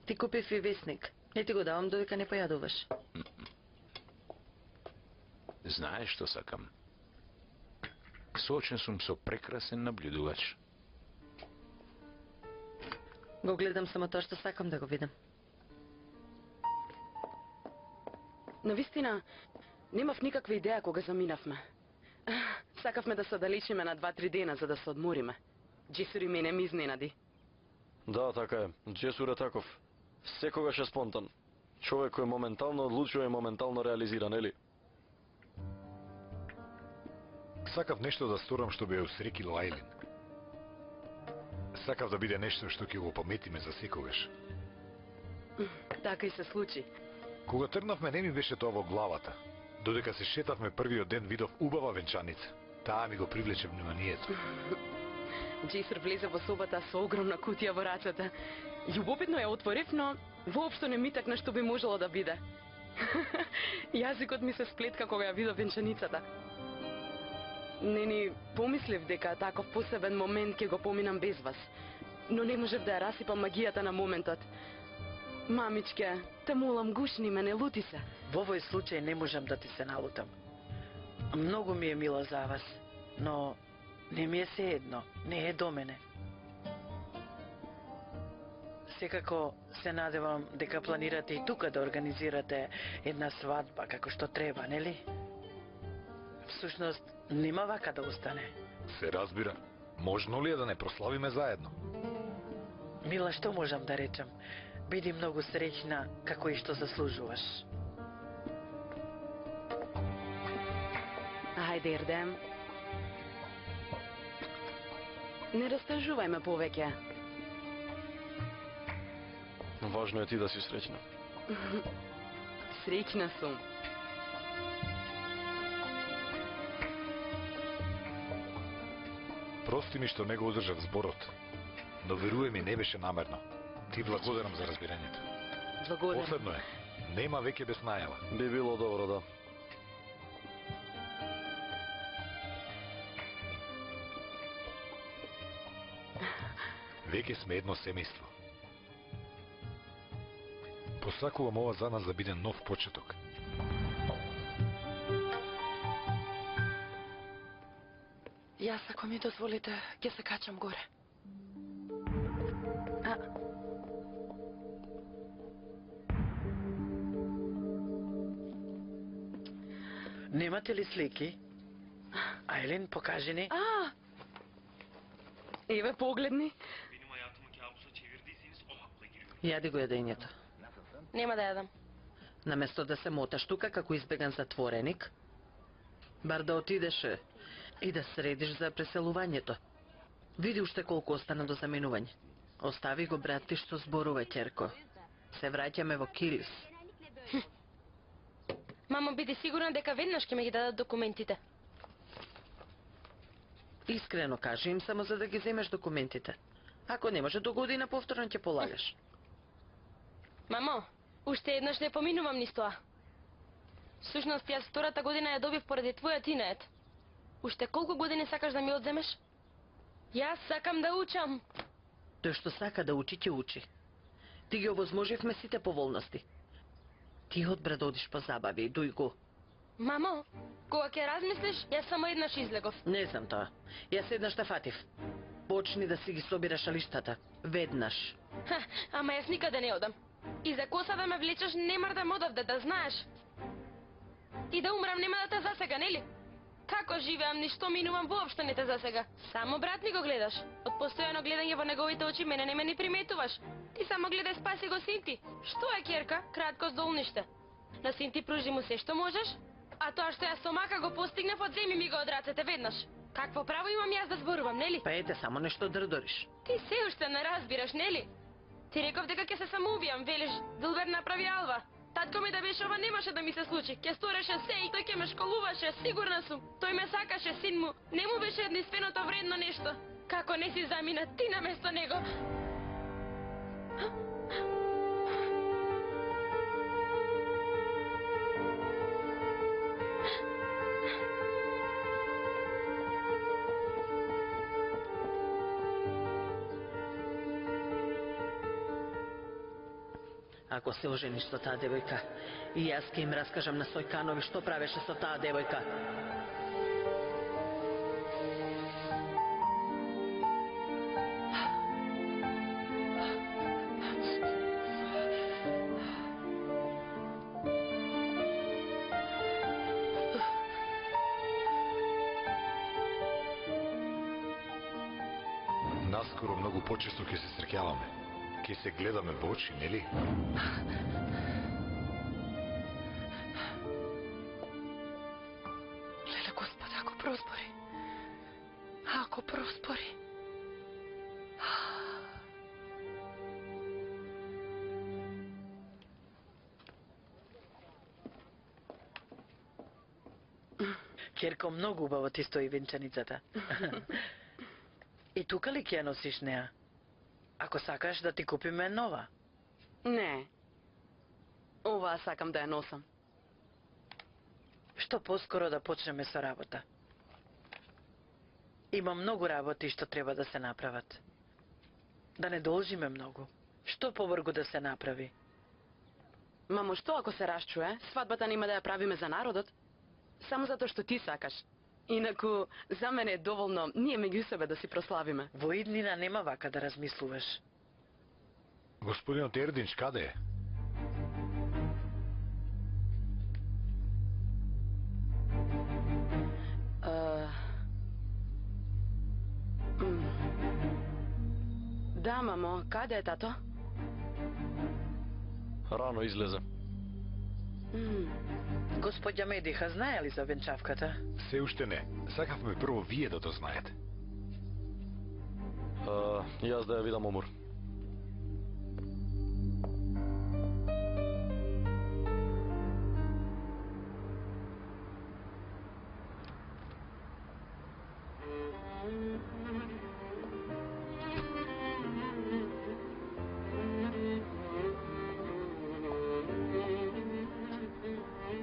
Ти купив и весник. Не ти го давам додека не појадуваш. Знаеш што сакам? Соочен сум со прекрасен наблюдувач. Го гледам само тоа што сакам да го видам. Навистина, немав никаква идеја кога заминавме. Сакавме да се оддалечиме на 2-3 дена за да се одмориме. Джесур и мене ми изненади. Да, така е. Джесур е таков. Секогаш е спонтан. Човек кој моментално одлучува и моментално реализира, нели? Сакав нешто да сторам што би ја усрекило Ајлин. Сакав да биде нешто што ќе го паметиме за секогаш. Така и се случи. Кога тргнавме не ми беше тоа во главата. Додека се шетавме првиот ден видов убава венчаница. Таа ми го привлече вниманието. Джесур влезе во собата со огромна кутија во рацете. Љубопитно ја отворив, но воопшто не ми такна што би можело да биде. Јазикот ми се сплетка кога ја видов венчаницата. Не ни помислив дека таков посебен момент ќе го поминам без вас. Но не можев да ја расипам магијата на моментот. Мамичке, те молам, гушни ме, не лути се. Во овој случај не можам да ти се налутам. Многу ми е мило за вас, но не ми е се едно, не е до мене. Секако се надевам дека планирате и тука да организирате една свадба како што треба, нели? Всушност, нема вака да остане. Се разбира. Можно ли е да не прославиме заедно? Мила, што можам да речам? Биди многу среќна како и што заслужуваш. Ајде, Ердем. Не растажувајме повеќе. Важно е ти да си среќна. Среќна сум. Прости ми што не го одржав зборот. Но веруе ми, не беше намерно. Ти благодарам за разбирањето. Благодарам. Последно е. Нема веќе без најава. Би било добро, да. Веќе сме едно семејство. Посакувам ова за нас да биде нов почеток. Јас, ако ми дозволите, ќе се качам горе. Немате ли слики? Ајлин, покажи ни. Еве, погледни. Јади го јадењето. Нема да јадам. Наместо да се моташ тука како избеган затвореник, бар да отидеш и да средиш за преселувањето. Види уште колку остана до заменување. Остави го брат ти што зборува, ќерко. Се враќаме во Кирис. Мамо, биди сигурна дека веднаш ќе ме ги дадат документите. Искрено кажи им само за да ги земеш документите. Ако не може, до година повторно ќе полагаш. Мамо, уште еднаш не поминувам низ тоа. Всушност, јас втората година ја добив поради твојот инет. Уште колку години сакаш да ми одземеш? Јас сакам да учам. Тој што сака да учи, ќе учи. Ти ги овозможивме сите поволности. Ти одбра да одиш по забави, дуј го. Мамо, кога ќе размислиш, јас само еднаш излегов. Не знам тоа. Јас еднаш те фатив. Почни да си ги собираш алиштата. Веднаш. Ама јас никаде не одам. И за коса да ме влечеш, не мрдам одавде, да знаеш. И да умрам нема да те засега, нели? Како живеам, ништо минувам, воопшто не те засега. Само брат ми го гледаш. Од постојано гледање во неговите очи мене не ме ни приметуваш. Ти само гледај, спаси го син ти. Што е, ќерка? Кратко здолниште. На син ти пружи му се што можеш, а тоа што ја сомака го постигнав, одземи ми го од рацете веднаш. Какво право имам јас да зборувам, нели? Па ете, само нешто дрдориш. Ти се уште не разбираш, нели? Ти реков дека ќе се самоубијам, велиш, Дилбер направи алва. Татко ми да беше ова немаше да ми се случи. Ќе стореше се и тој ќе ме школуваше, сигурна сум. Тој ме сакаше, син му. Не му беше единственото вредно нешто. Како не си замина ти наместо него? Ако се ожениш со таа девојка, и јас ќе им раскажам на Сојканови што правеше со таа девојка. Наскоро многу почесто ќе се среќаваме. Ќе се гледаме во очи, нели? Леле Господи, ако проспори. Ако проспори. Ќерко, многу убаво ти стои венчаницата. И тука ли ќе ја носиш неа? Ако сакаш да ти купиме нова. Не. Оваа сакам да ја носам. Што поскоро да почнеме со работа. Има многу работи што треба да се направат. Да не должиме многу. Што побргу да се направи? Мамо, што ако се расчуе? Свадбата нема да ја правиме за народот? Само затоа што ти сакаш. Инаку, за мене е доволно ние меѓу себе да си прославиме. Во иднина нема вака да размислуваш. Господинот Ердинч, каде е? Да, мамо, каде е тато? Рано излезе. Господја Медиха знае ли за венчавката? Се уште не. Сакавме прво вие да то знаете. Јас да ја видам, Омур.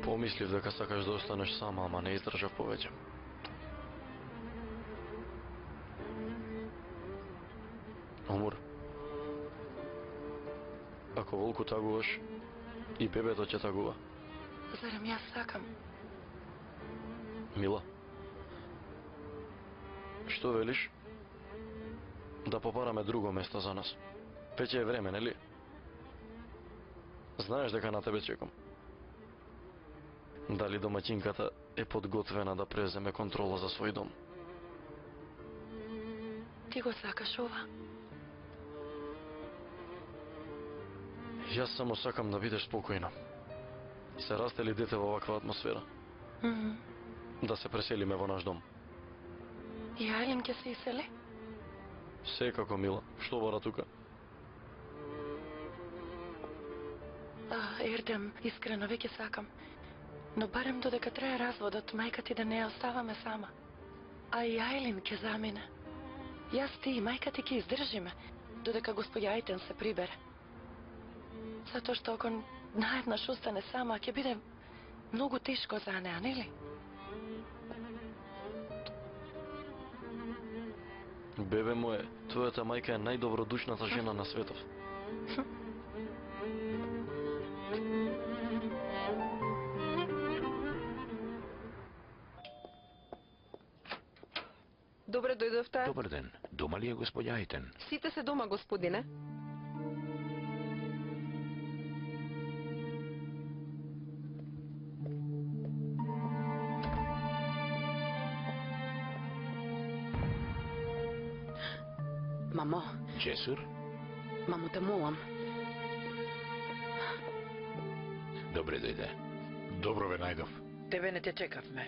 Помислив дека сакаш да останеш сама, ама не издржав повеќе. Омур, ако волку тагуваш, и бебето ќе тагува. Зарем јас сакам? Мила, што велиш? Да попараме друго место за нас. Веќе е време, нели? Знаеш дека на тебе чекам. Дали домаќинката е подготвена да преземе контрола за свој дом? Ти го сакаш ова? Јас само сакам да бидеш спокојна. Се растели дете во ваква атмосфера. Да се преселиме во наш дом. И Айлин ќе се исели? Секако, Мила. Што бара тука? Ердем, искрено веќе сакам. Но барем додека трае разводот, мајка ти да не ја оставаме сама. А и Айлин ќе замине. Јас ти и мајка ти ќе издржиме, додека господја Ајтен се прибере. Затоа што ако наеднаш остане сама, ќе биде многу тешко за неа, нели? Бебе моје, твојата мајка е најдобродушната жена на светот. Добре дојдовте. Добар ден. Дома ли е господја Ајтен? Сите се дома, господине. Мамо, Джесур? мамо те молам. Добре дојде. Добро ве најдов. Тебе не те чекавме.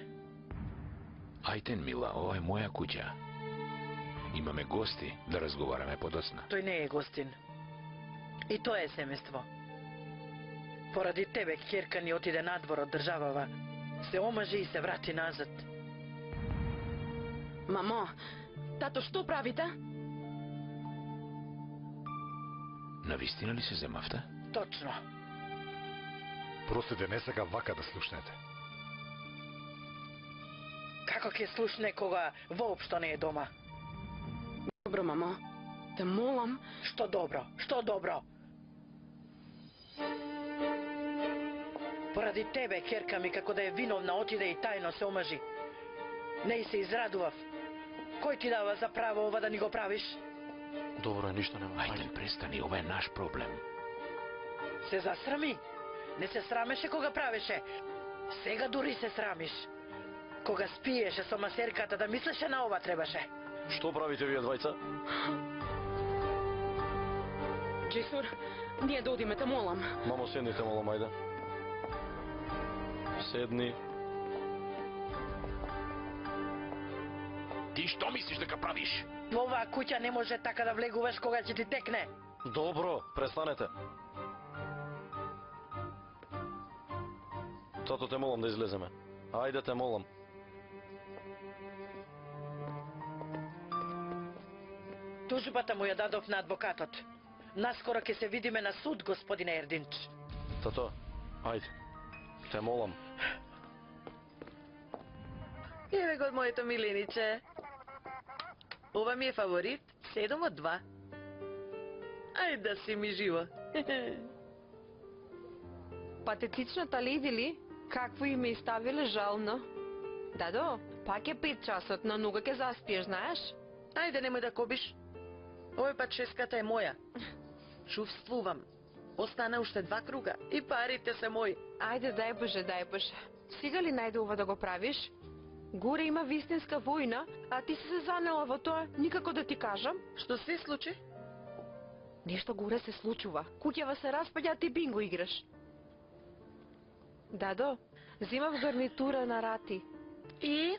Ајтен, Мила, ова е моја куќа. Имаме гости да разговараме подоцна. Тој не е гостин. И тоа е семејство. Поради тебе ќерка ни отиде надвор од државава. Се омажи и се врати назад. Мамо, тато, што правите? Навистина ли се земавте? Точно. Простите, не сакам вака да слушнете. Како ќе слушне кога воопшто не е дома? Добро, мамо. Те молам. Што добро? Што добро? Поради тебе, керка ми, како да е виновна, отиде и тајно се омажи. Не и се израдував. Кој ти дава за право ова да ни го правиш? Добро е, ништо нема. Ајден, престани, ова е наш проблем. Се засрами. Не се срамеше кога правеше. Сега дури се срамиш. Кога спиеше со масерката да мислеше на ова требаше. Што правите вие двајца? Джесур, ние да одиме, те молам. Мамо, седните, молам, ајде. Седни. Ти што мислиш дека правиш? Во оваа куќа не може така да влегуваш кога ќе ти текне. Добро, престанете. Тато, те молам да излеземе. Ајде, те молам. Тужбата му ја дадов на адвокатот. Наскоро ќе се видиме на суд, господине Ердинч. Тато, ајде. Те молам. Еве го од моето милениче. Ова ми е фаворит, 7 од 2. Ајде да си ми живо. Патетичната леди ли? Какво им е ставиле жално? Дадо, пак е 5 часот, на нога ќе заспиеш, знаеш? Ајде, немој да кобиш. Овој пат шеската е моја. Чувствувам. Остана уште 2 круга и парите се мои. Ајде, дај Боже, дај Боже. Сега ли најде ова да го правиш? Горе има вистинска војна, а ти си се занела во тоа, никако да ти кажам. Што се случи? Нешто горе се случува. Куќава се распаѓа, а ти бинго играш. Дадо, земав гарнитура на рати. И?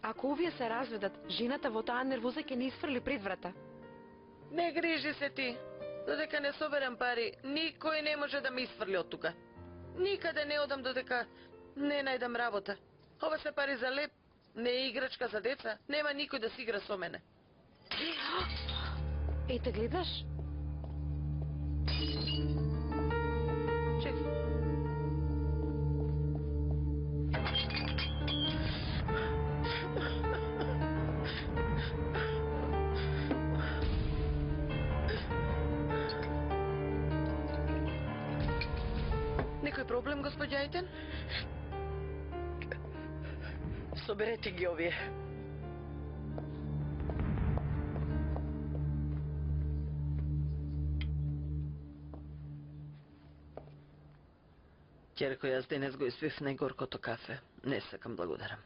Ако овие се разведат, жената во таа нервоза ќе не изфрли пред врата. Не грижи се ти. Додека не соберам пари, никој не може да ме изфрли од тука. Никаде не одам додека не најдам работа. Ова се пари за леп, не е играчка за деца, нема никој да си игра со мене. Ете, гледаш? Чекай. Некој проблем, господја Ајтен? Соберете ги овие. Ќерко, јас денес го испив најгоркото кафе. Не сакам, благодарам.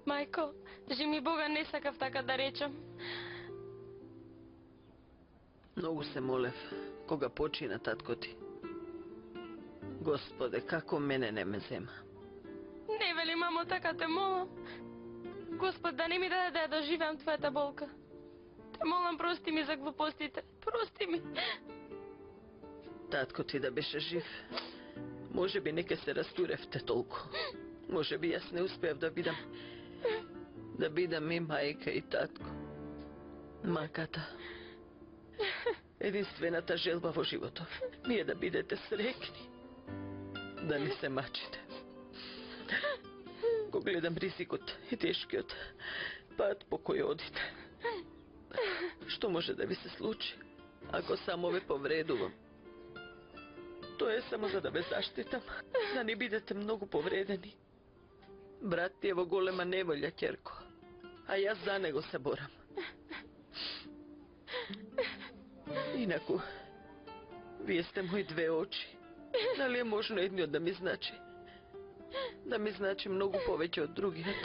Мајко, жи ми Бога, не сакав така да речам. Многу се молев кога почина татко ти. Господе, како мене не ме зема. Не вели, мамо, така те молам. Господ, да не ми даде да ја доживеам твојата болка. Те молам, прости ми за глупостите. Прости ми. Татко ти да беше жив, може би нека се растуревте толку. Може би јас не успеав да бидам и мајка и татко. Маката. Единствената желба во животов ми е да бидете срекни. Да не се мачите. Го гледам ризикот и тешкиот пат по кој одите. Што може да ви се случи, ако само ве повредувам? Тоа е само за да ве заштитам, да не бидете многу повредени. Брат ти е во голема неволја, ќерко, а јас за него се борам. Инаку, вие сте мои 2 очи. Дали е можно едниот да ми значи? Да ми значи многу повеќе од другиот.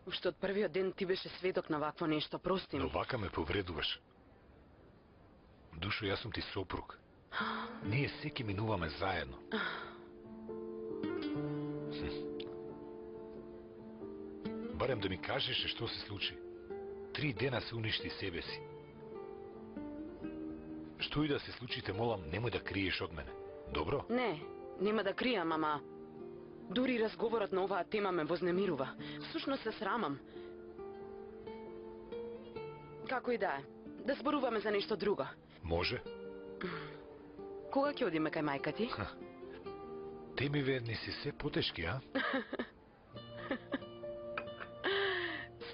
Уште од првиот ден ти беше сведок на вакво нешто, прости Но ми. вака ме повредуваш. Душо, јас сум ти сопруг. Ние секи минуваме заедно. Барем да ми кажеш што се случи. 3 дена се уништи себе си. Што и да се случи, те молам, немој да криеш од мене. Добро? Не, нема да кријам, ама дури разговорот на оваа тема ме вознемирува. Всушност се срамам. Како и да е, да зборуваме за нешто друго. Може? Кога ќе одиме кај мајка ти? Темиве не си се потешки, а?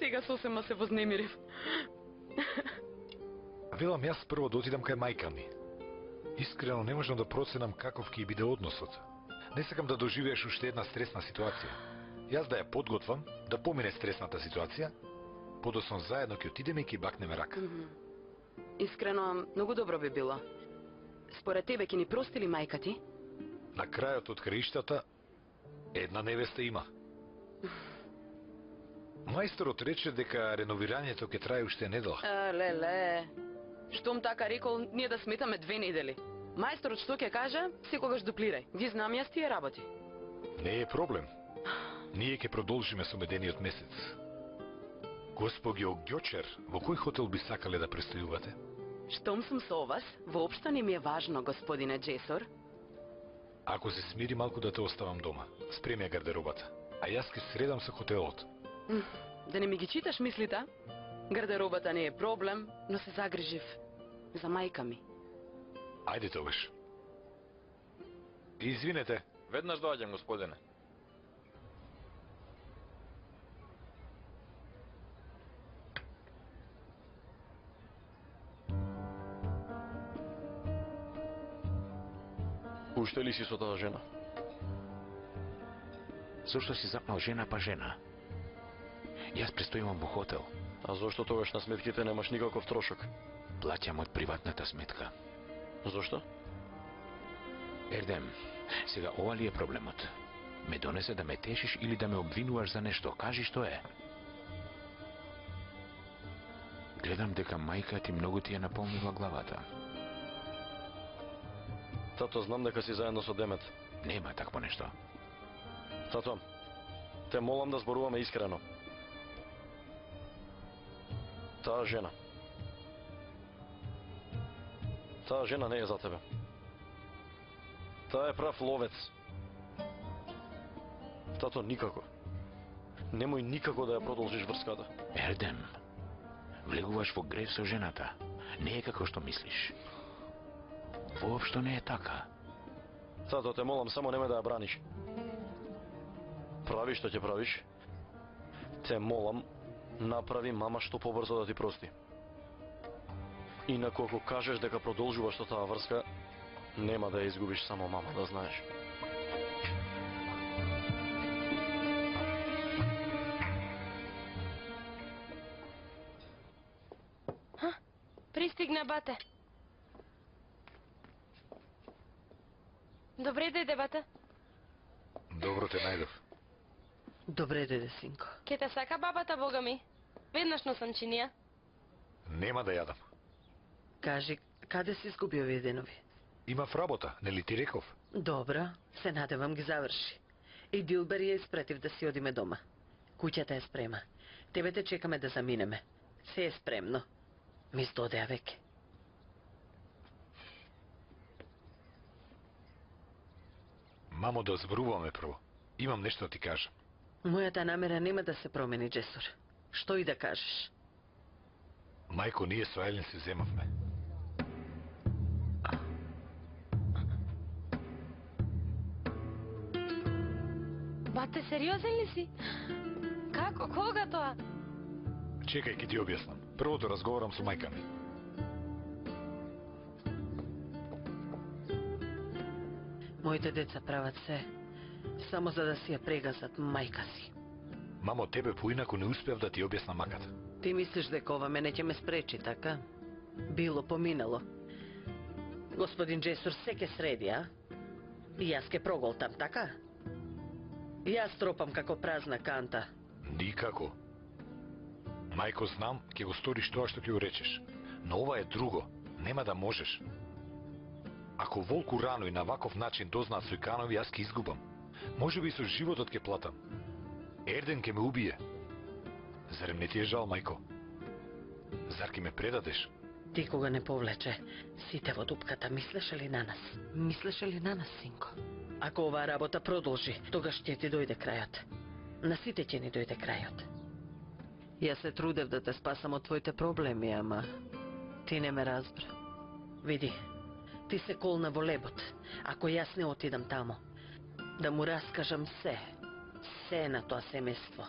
Сега сосема се вознемирив. Велам јас прво да отидам кај мајка ми. Искрено не можам да проценам каков ќе биде односот. Не сакам да доживееш уште една стресна ситуација. Јас да ја подготвам, да помине стресната ситуација, подоцна заедно ќе отидеме и ќе бакнеме рака. Искрено, многу добро би било. Според тебе ќе ни прости ли мајка ти? На крајот од краиштата, една невеста има. Мајсторот рече дека реновирањето ќе трае уште недела. Леле. Штом така рекол, ние да сметаме 2 недели. Мајсторот што ќе каже, секогаш дуплирај. Ги знам јас тие работи. Не е проблем. Ние ќе продолжиме со медениот месец. Господјо Ѓочер, во кој хотел би сакале да престојувате? Штом сум со вас, воопшто не ми е важно, господине Джесор. Ако се смири малку да те оставам дома, спреми ја гардеробата, а јас ќе средам со хотелот. Да не ми ги читаш мислите? Гардеробата не е проблем, но се загрижив за мајка ми. Ајде тогаш. Извинете. Веднаш доаѓам, господине. Уште ли си со таа жена? Зошто си запнал жена па жена? Јас престојувам во хотел. А зошто тогаш на сметките немаш никаков трошок? Плаќам од приватната сметка. Зошто? Ердем, сега ова ли е проблемот? Ме донесе да ме тешиш или да ме обвинуваш за нешто? Кажи што е. Гледам дека мајка ти многу ти е наполнила главата. Тато, знам дека си заедно со Демет. Нема такво нешто. Тато, те молам да зборуваме искрено. Таа жена не е за тебе. Таа е прав ловец. Тато, никако. Немој никако да ја продолжиш врската. Ердем, влегуваш во грев со жената. Не е како што мислиш. Воопшто не е така. Тато, те молам, само немој да ја браниш. Прави што ќе правиш. Те молам, направи мама што побрзо да ти прости. Инаку ако кажеш дека продолжуваш со таа врска, нема да ја изгубиш само мама, да знаеш. Пристигна, бате. Добре дојде, бате. Добро те најдов. Добре дојде, синко. Ке те сака бабата, бога ми. Веднаш носам чинија. Нема да јадам. Кажи, каде си изгуби овие денови? Имав работа, нели ти реков? Добро, се надевам ги заврши. И Дилбер ја испратив да си одиме дома. Куќата е спрема. Тебе те чекаме да заминеме. Се е спремно. Мис додеа веќе. Мамо, да зборуваме прво. Имам нешто да ти кажам. Мојата намера нема да се промени, Джесор. Што и да кажеш? Мајко, ние со Елен се земавме. Бате, сериозен ли си? Како, кога тоа? Чекај, ќе ти објаснам. Прво да разговарам со мајка ми. Моите деца прават се, само за да си ја прегазат мајка си. Мамо, тебе поинаку не успев да ти објаснам маката. Ти мислиш дека ова мене ќе ме спречи, така? Било поминало. Господин Джесор се ке среди, а? И јас ке проголтам, така? Јас тропам како празна канта. Никако. Мајко, знам, ќе го сториш тоа што ќе го речеш. Но ова е друго. Нема да можеш. Ако Волку рано и на ваков начин дознаат Сојканови, јас ќе изгубам. Може би со животот ќе платам. Ерден ќе ме убие. Зарем не ти е жал, мајко? Зар ќе ме предадеш? Ти кога не повлече сите во дупката, мислеше ли на нас? Мислеше ли на нас, синко? Ако оваа работа продолжи, тогаш ќе ти дојде крајот. На сите ќе ни дојде крајот. Јас се трудев да те спасам од твоите проблеми, ама ти не ме разбра. Види, ти се колна во лебот. Ако јас не отидам тамо, да му раскажам се на тоа семејство.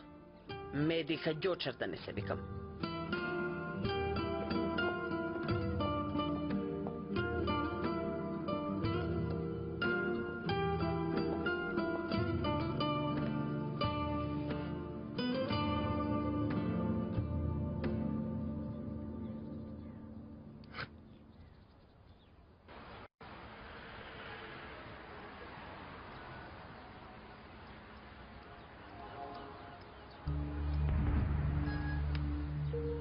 Меди Хаѓочар да не се викам.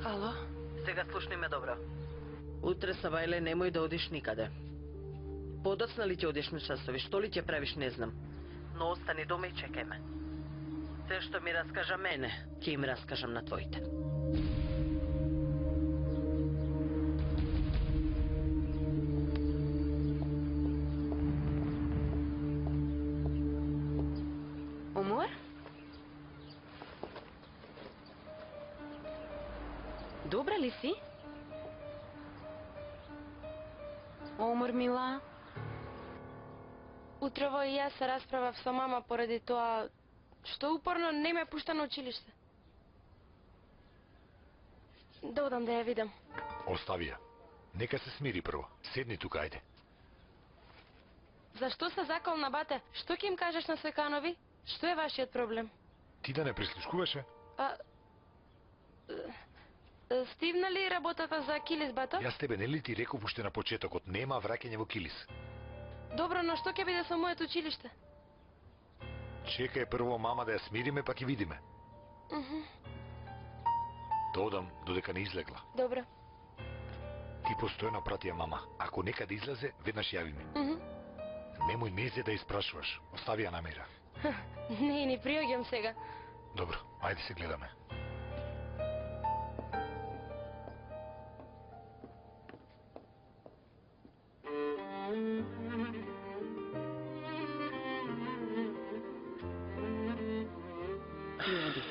Ало? Сега слушни ме добро. Утре, Савајле, немој да одиш никаде. Подоцна ли ќе одиш на часови, што ли ќе правиш, не знам. Но остани дома и чекај ме. Се што ми раскажа мене, ќе им раскажам на твоите. Умор? Добра ли си? Умор, мила? Утрово и јас се расправав со мама поради тоа што упорно не ме пушта на училиште. Да одам да ја видам. Остави ја. Нека се смири прво. Седни тука, ајде. Зашто се заколна, бате? Што ќе им кажеш на Свеканови? Што е вашиот проблем? Ти да не прислушкуваше? Стивна ли работата за Килис, бато? Јас тебе нели ти реков уште на почетокот, нема враќање во Килис. Добро, но што ќе биде со моето училиште? Чекај прво мама да ја смириме, па ќе видиме. Да одам додека не излегла. Добро. Ти постојано прати ја мама. Ако некаде излезе, веднаш јави ми. Немој незе да испрашуваш. Остави ја намера. Не, ни приоѓам сега. Добро, ајде се гледаме. Ljudi.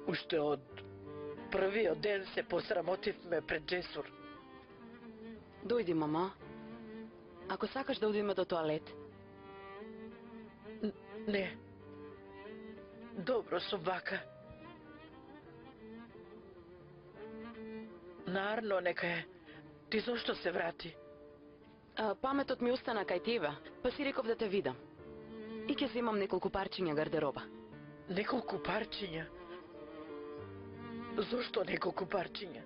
Уште од првиот ден се посрамотивме пред Джесур. Дојди, мама. Ако сакаш да одиме до тоалет. Не. Добро сум вака. Нарно нека е. Ти зошто се врати? Паметот ми остана кај тебе, па си реков да те видам. И ќе земам неколку парчиња гардероба. Неколку парчиња? Зошто неколку парчиња?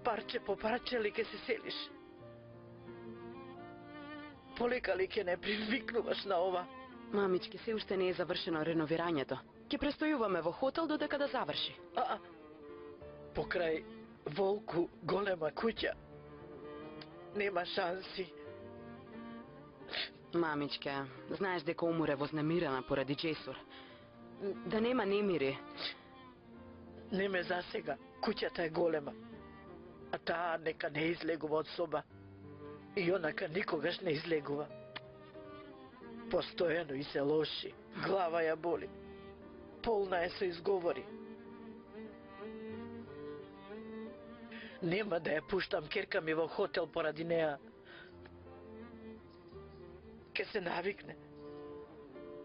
Парче по парче ли ке се селиш? Полека ли ке не привикнуваш на ова? Мамички, се уште не е завршено реновирањето. Ќе престојуваме во хотел додека да заврши. Покрај Волку голема куќа. Нема шанси. Мамичке, знаеш дека Умор е вознемирена поради Джесур. Да нема немири. Не ме засега. Куќата е голема. А таа нека не излегува од соба. И онака никогаш не излегува. Постојано и се лоши. Глава ја боли. Полна е со изговори. Нема да ја пуштам керка ми во хотел поради неа. Ке се навикне.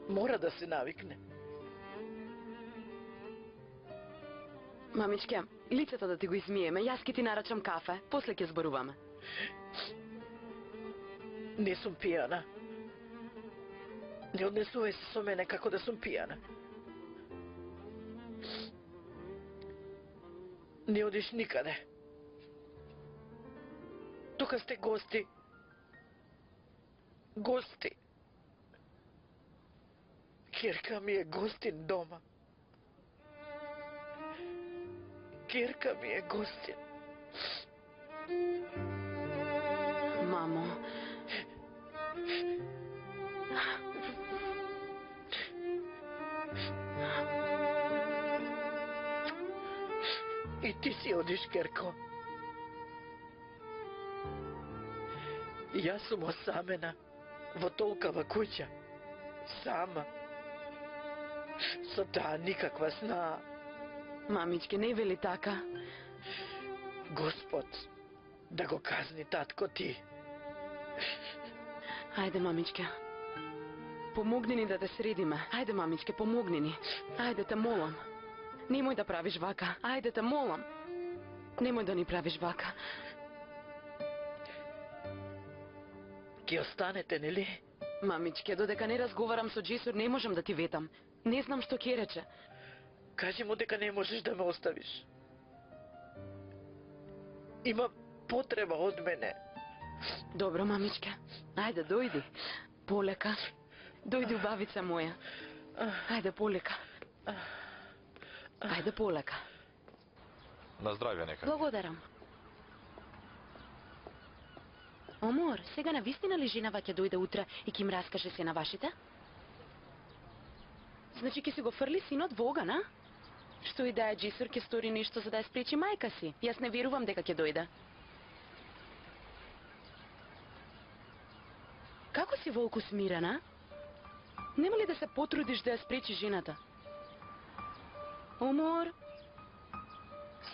Мора да се навикне. Мамичке, лицето да ти го измиеме, јас ќе ти нарачам кафе, после ќе зборуваме. Не сум пијана. Не однесувај се со мене како да сум пијана. Не одиш никаде. Тука сте гости. Гости. Керка ми е гостин дома. Керка ми е гостин. Мамо. И ти си одиш, Керко. Јас сум осамена во толкава куќа. Сама. Со таа никаква сна. Мамичке, не вели така. Господ, да го казни татко ти. Ајде, мамичке. Помогни ни да те средиме. Ајде, мамичке, помогни ни. Ајде, те молам. Немој да правиш вака. Ајде, те молам. Немој да ни правиш вака. Ке останете, нели? Мамичке, додека не разговарам со Джесур, не можам да ти ветам. Не знам што ќе рече. Кажи му дека не можеш да ме оставиш. Има потреба од мене. Добро, мамичке. Ајде, дојди. Полека. Дојди, убавица моја. Ајде, полека. Ајде, полека. На здравје нека. Благодарам. Омор, сега на вистина ли женава ќе дојде утре и ќе им раскаже се на вашите? Значи ќе си го фрли синот во оган, а? Што и да е, Джесур ќе стори нешто за да ја спречи мајка си. Јас не верувам дека ќе дојде. Како си, Волку, смирена? Нема ли да се потрудиш да ја спречи жената? Омор?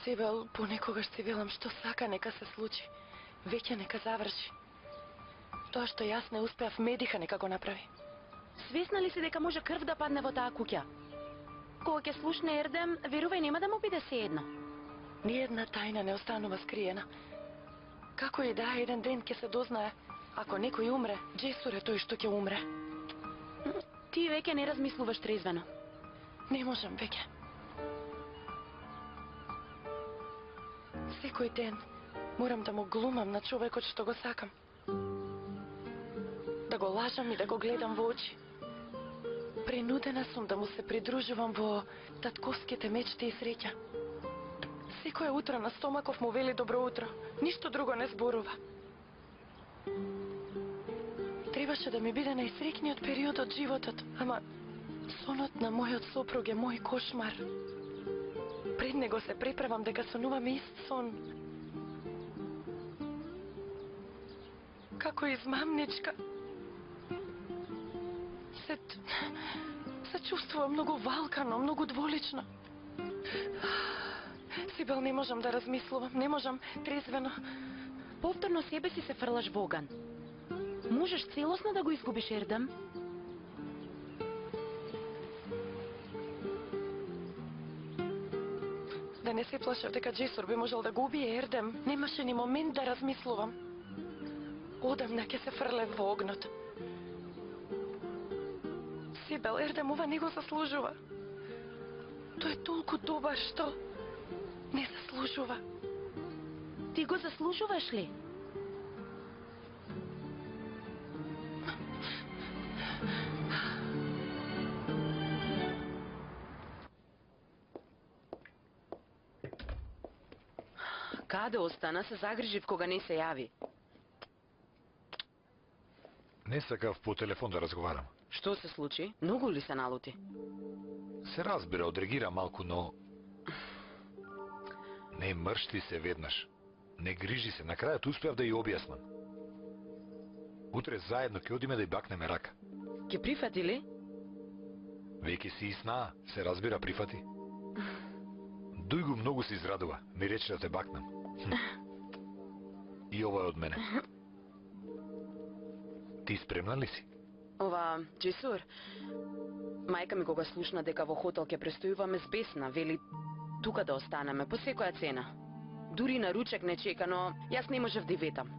Сибел, понекогаш си велам што сака нека се случи. Веќе нека заврши. Тоа што јас не успеав, Медиха нека го направи. Свесна ли си дека може крв да падне во таа куќа? Кога ќе слушне Ердем, верувај нема да му биде сеедно. Ниедна тајна не останува скриена. Како и да еден ден ќе се дознае, ако некој умре, Джесур е тој што ќе умре. Ти веќе не размислуваш трезвено. Не можам веќе. Секој ден морам да му глумам на човекот што го сакам. Да го лажам и да го гледам во очи. Принудена сум да му се придружувам во татковските мечти и среќа. Секоја утро на стомаков му вели добро утро. Ништо друго не зборува. Требаше да ми биде најсреќниот период од животот, ама сонот на мојот сопруг е мој кошмар. Пред него се преправам дека сонуваме ист сон. Како измамничка. Се чувствувам многу валкано, многу дволично. Сибел, не можам да размислувам, не можам трезвено. Повторно себе си се фрлаш во оган. Можеш целосно да го изгубиш Ердем? Да не се плашев дека Джесур би можел да го убие Ердем, немаше ни момент да размислувам. Одамна ќе се фрлев во огнот. Сибел, Ердем ова не го заслужува. Тој е толку добар што не заслужува. Ти го заслужуваш ли? Каде остана, се загрижив кога не се јави. Не сакав по телефон да разговарам. Што се случи? Многу ли се налути? Се разбира, одрегира малку, но... Не мршти се веднаш. Не грижи се, на крајот успеав да ја објаснам. Утре заедно ќе одиме да ја бакнеме рака. Ке прифати ли? Веќе си иснаа, се разбира, прифати. Дујго многу се израдува, ми рече да те бакнам. И ова е од мене. Ти спремна ли си? Ова, Джесур, мајка ми кога слушна дека во хотел ќе престојуваме збесна, вели тука да останеме по секоја цена. Дури на ручек не чека, но јас не можев да ветам.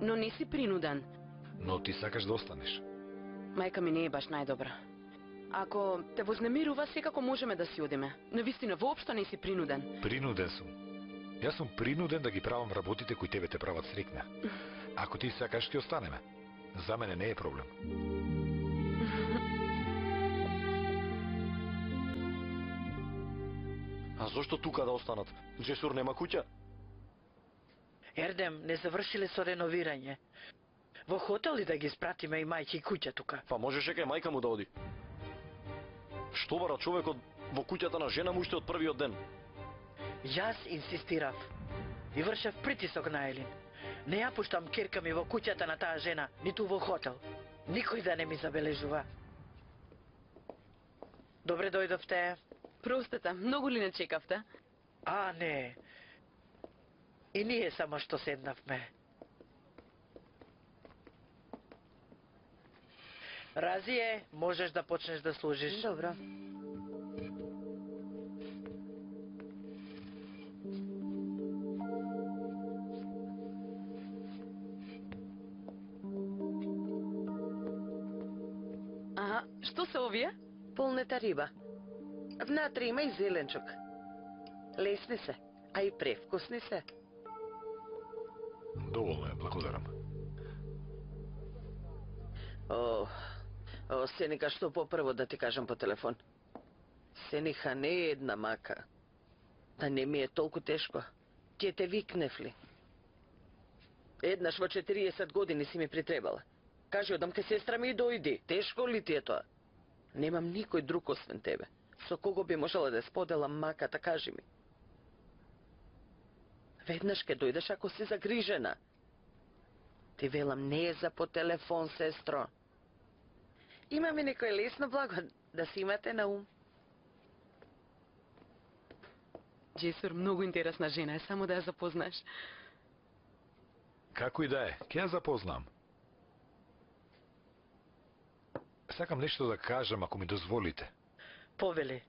Но не си принуден. Но ти сакаш да останеш. Мајка ми не е баш најдобра. Ако те вознемирува, секако можеме да си одиме. Навистина, воопшто не си принуден. Принуден сум. Јас сум принуден да ги правам работите кои тебе те прават среќна. Ако ти сакаш, ќе останеме. За мене не е проблем. А зошто тука да останат? Джесур нема куќа? Ердем, не завршиле со реновирање. Во хотел ли да ги спратиме и мајки и куќа тука? Па можеше кај мајка му да оди. Што бара човекот во куќата на жена му уште од првиот ден? Јас инсистирав и вршев притисок на Елин. Не ја пуштам керка ми во куќата на таа жена, ниту во хотел. Никој да не ми забележува. Добре дојдовте. Простете, многу ли не чекавте? А, не. И ние само што седнавме. Разие, можеш да почнеш да служиш. Добро. А, што се овие? Полнета риба. Внатре има и зеленчук. Лесни се, а и превкусни се. Доволно е, благодарам. Сеника, што попрво да ти кажам по телефон? Сениха не е една мака. Да не ми е толку тешко. Ќе те викнев ли? Еднаш во 40 години си ми притребала. Кажи одам ке сестра ми и дојди. Тешко ли ти е тоа? Немам никој друг освен тебе. Со кого би можела да споделам маката, кажи ми. Веднаш ке дојдеш ако си загрижена. Ти велам не е за по телефон, сестро. Има ми некој лесно благо да си имате на ум. Джесур, многу интересна жена е, само да ја запознаеш. Како и да е, ќе ја запознам. Сакам нешто да кажам, ако ми дозволите. Повели.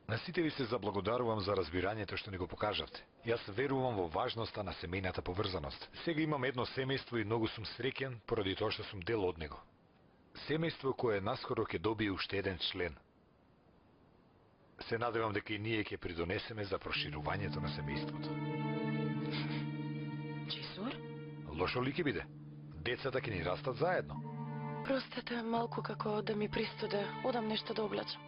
На сите ви се заблагодарувам за разбирањето што ни го покажавте. Јас верувам во важноста на семејната поврзаност. Сега имам едно семејство и многу сум среќен поради тоа што сум дел од него. Семејство кое наскоро ќе добие уште еден член. Се надевам дека и ние ќе придонесеме за проширувањето на семејството. Джесур? Лошо ли ќе биде? Децата ќе ни растат заедно. Простете малку како да ми пристуде, одам нешто да облачам.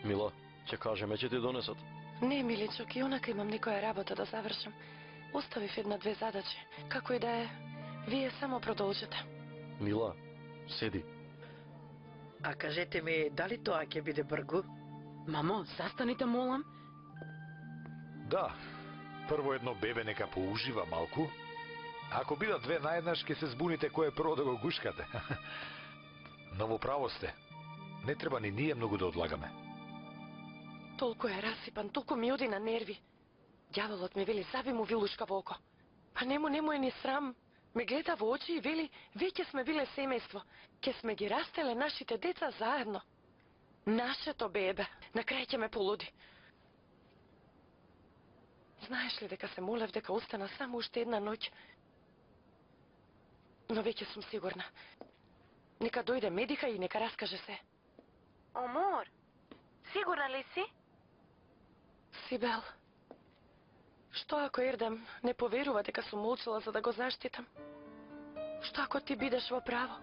Мила, ќе кажеме ќе ти донесат. Не, миличок, и онака имам некоја работа да завршам. Оставив една-две задачи. Како и да е, вие само продолжете. Мила, седи. А кажете ми, дали тоа ќе биде бргу? Мамо, застаните, молам. Да, прво едно бебе нека поужива малку. Ако бидат две наеднаш, ќе се збуните кој е прво да го гушкате. Но во право сте. Не треба ни ние многу да одлагаме. Толку е расипан, толку ми оди на нерви. Дјаволот ми вели, заби му вилушка во око. Па нему е ни срам. Ме гледа во очи и вели, веќе сме биле семејство. Ке сме ги растеле нашите деца заедно. Нашето бебе. На крај ќе ме полуди. Знаеш ли дека се молев дека остана само уште една ноќ? Но веќе сум сигурна. Нека дојде медика и нека раскаже се. Омор, сигурна ли си? Сибел, што ако Ердем не поверува дека сум молчала за да го заштитам? Што ако ти бидеш во право?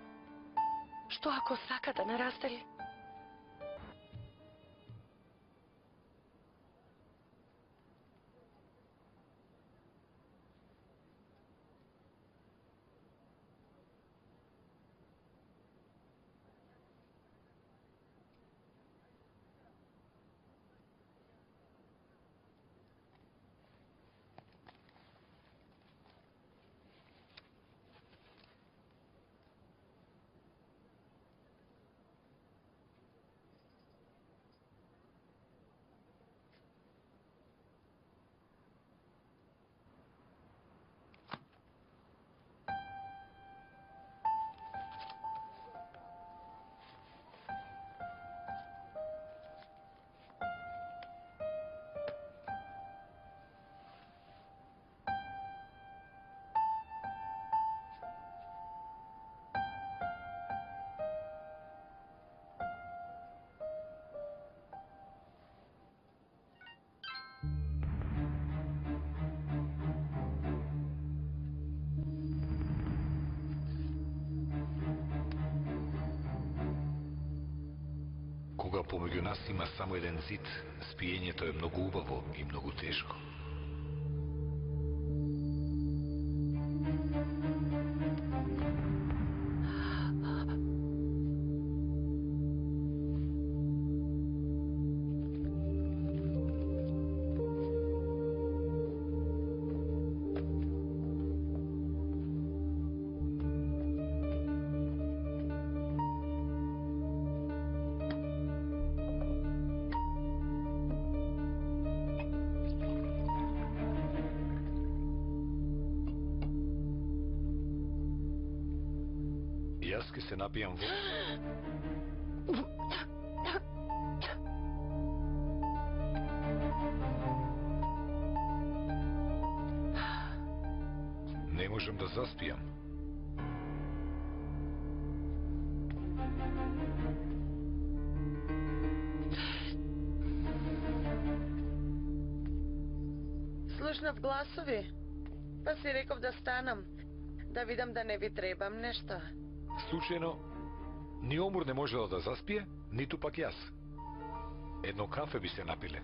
Што ако сака да не раздели? Кога помеѓу нас има само еден зид, спиењето е многу убаво и многу тешко. Јас ке се напијам вода. Не можам да заспијам. Слушнав гласови, па си реков да станам, да видам да не ви требам нешто. Случајно, ни Омур не можела да заспие, ниту пак јас. Едно кафе би се напиле.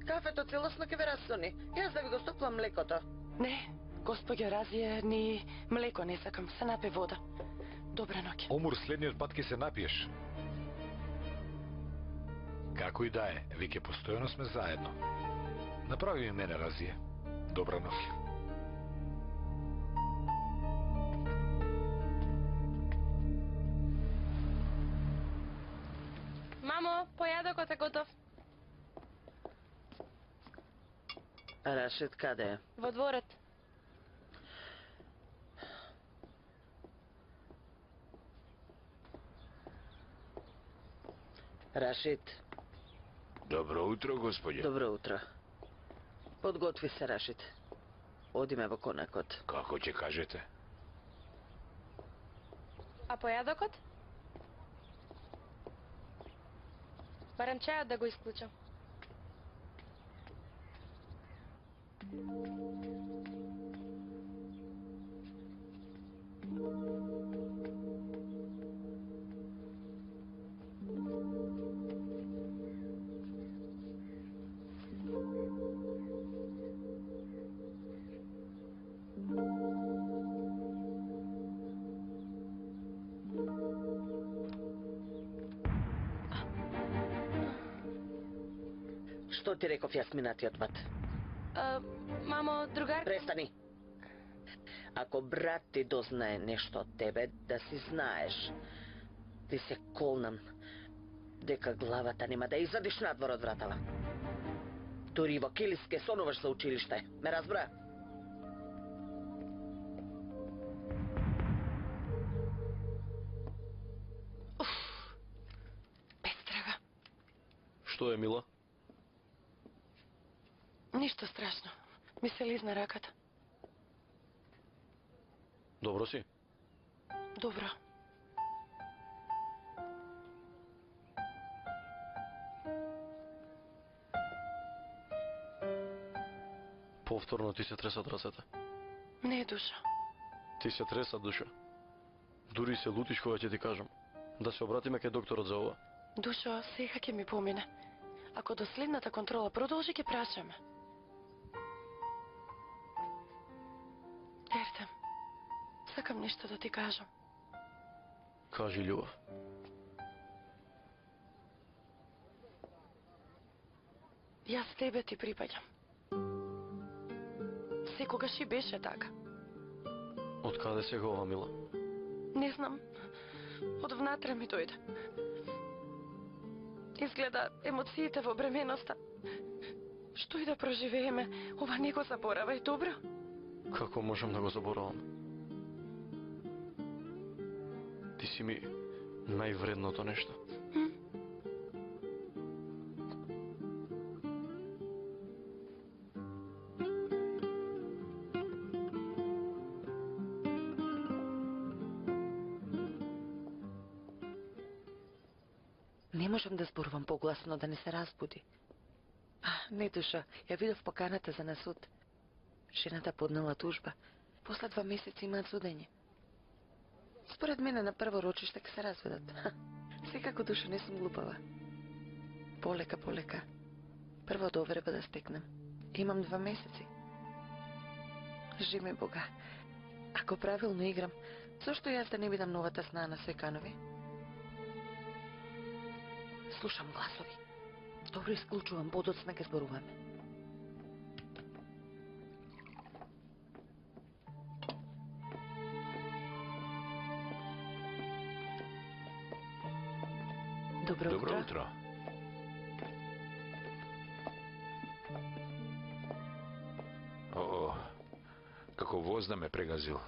Кафето целосно ке ве расони. Јас да ви го стоплам млекото. Не, господја Разија, ни млеко не сакам, се напи вода. Добра ноќ. Омур, следниот пат ке се напиеш. Како и да е, веќе постојано сме заедно. Направи ми мене, Разија. Добра ноќ. Мамо, појадокот е готов. Рашид, каде е? Во дворот. Рашид, Добро утро, господје. добро утро. Подготви се, Рашид. Одиме во конакот. Како ќе кажете? А појадокот? Барам чајот да го исклучам. Што ти реков јас минатиот пат? Мамо, другар... Престани. Ако брат ти дознае нешто од тебе, да си знаеш. Ти се колнам дека главата нема да изадиш надвор од вратава. Дури во Килиске сонуваш за училиште. Ме разбра? Без трага. Што е, мила? Ништо страшно. Ми се лизна раката. Добро си? Добро. Повторно ти се тресат рацете. Не, душа. Ти се тресат, душа. Дури се лутиш кога ќе ти кажам. Да се обратиме кај докторот за ова. Душо, сега ќе ми помине. Ако до следната контрола продолжи, ќе прашаме. Ердем, сакам нешто да ти кажам. Кажи, љубов. Јас тебе ти припаѓам. Секогаш и беше така. Од каде сега ова, мила? Не знам, од внатре ми дојде. Изгледа емоциите во бременоста. Што и да проживееме, ова не го заборавај, добро? Како можам да го заборавам? Ти си ми највредното нешто. Не можам да зборувам погласно да не се разбуди. Не, душа, ја видов поканата за на суд. Жената поднела тужба. После 2 месеци имаат судење. Според мене на прво рочиште ќе се разведат. Секако, душа, не сум глупава. Полека, полека. Прво доверба да стекнем. Имам 2 месеци. Живи Бога. Ако правилно играм, зошто јас да не бидам новата снаа на Свеканови? Слушам гласови. Добро исклучувам, подоцна ке зборуваме. Добро утро. Добро утро. Како воз да ме прегазил.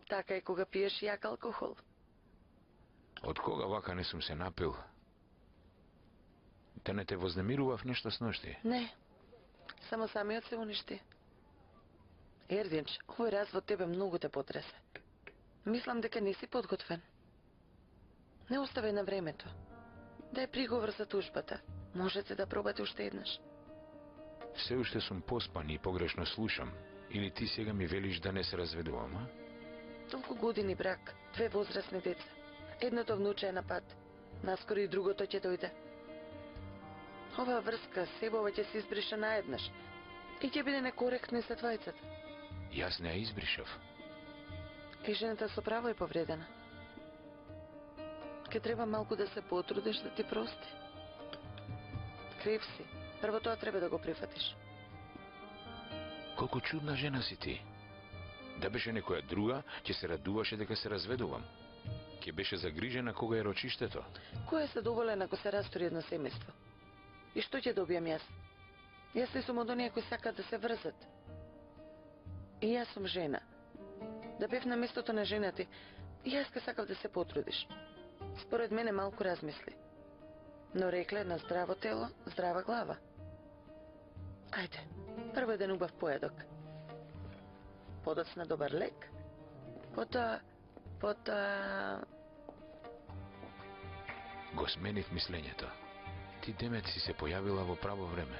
Така и кога пиеш јак алкохол. Од кога вака не сум се напил? Те не те вознемирував нешто сношти? Не, само самиот се уништи. Ердинч, овој развод тебе многу те потресе. Мислам дека не си подготвен. Не оставај на времето. Дај приговор за тужбата. Можете да пробате уште еднаш. Се уште сум поспан и погрешно слушам. Или ти сега ми велиш да не се разведувам, а? Толку години брак, 2 возрастни деца. Едното внуче е на пат. Наскоро и другото ќе дојде. Оваа врска себова ќе се избриша наеднаш. И ќе биде некоректно и за двајцата. Јас не ја избришав. И жената со право е повредена. Ке треба малку да се потрудиш да ти прости. Крив си. Прво тоа треба да го прифатиш. Колку чудна жена си ти. Да беше некоја друга, ќе се радуваше дека се разведувам. Ќе беше загрижена кога е рочиштето. Кој е задоволен ако се растори едно семејство? И што ќе добијам јас? Јас не сум од оние кои сакаат да се врзат. И јас сум жена. Да бев на местото на жена ти, и јас ке сакав да се потрудиш. Според мене малку размисли. Но рекле на здраво тело, здрава глава. Ајде, прво еден убав поедок. Подоцна добар лек. Потоа... Го сменив мислењето. Ти демет си се појавила во право време.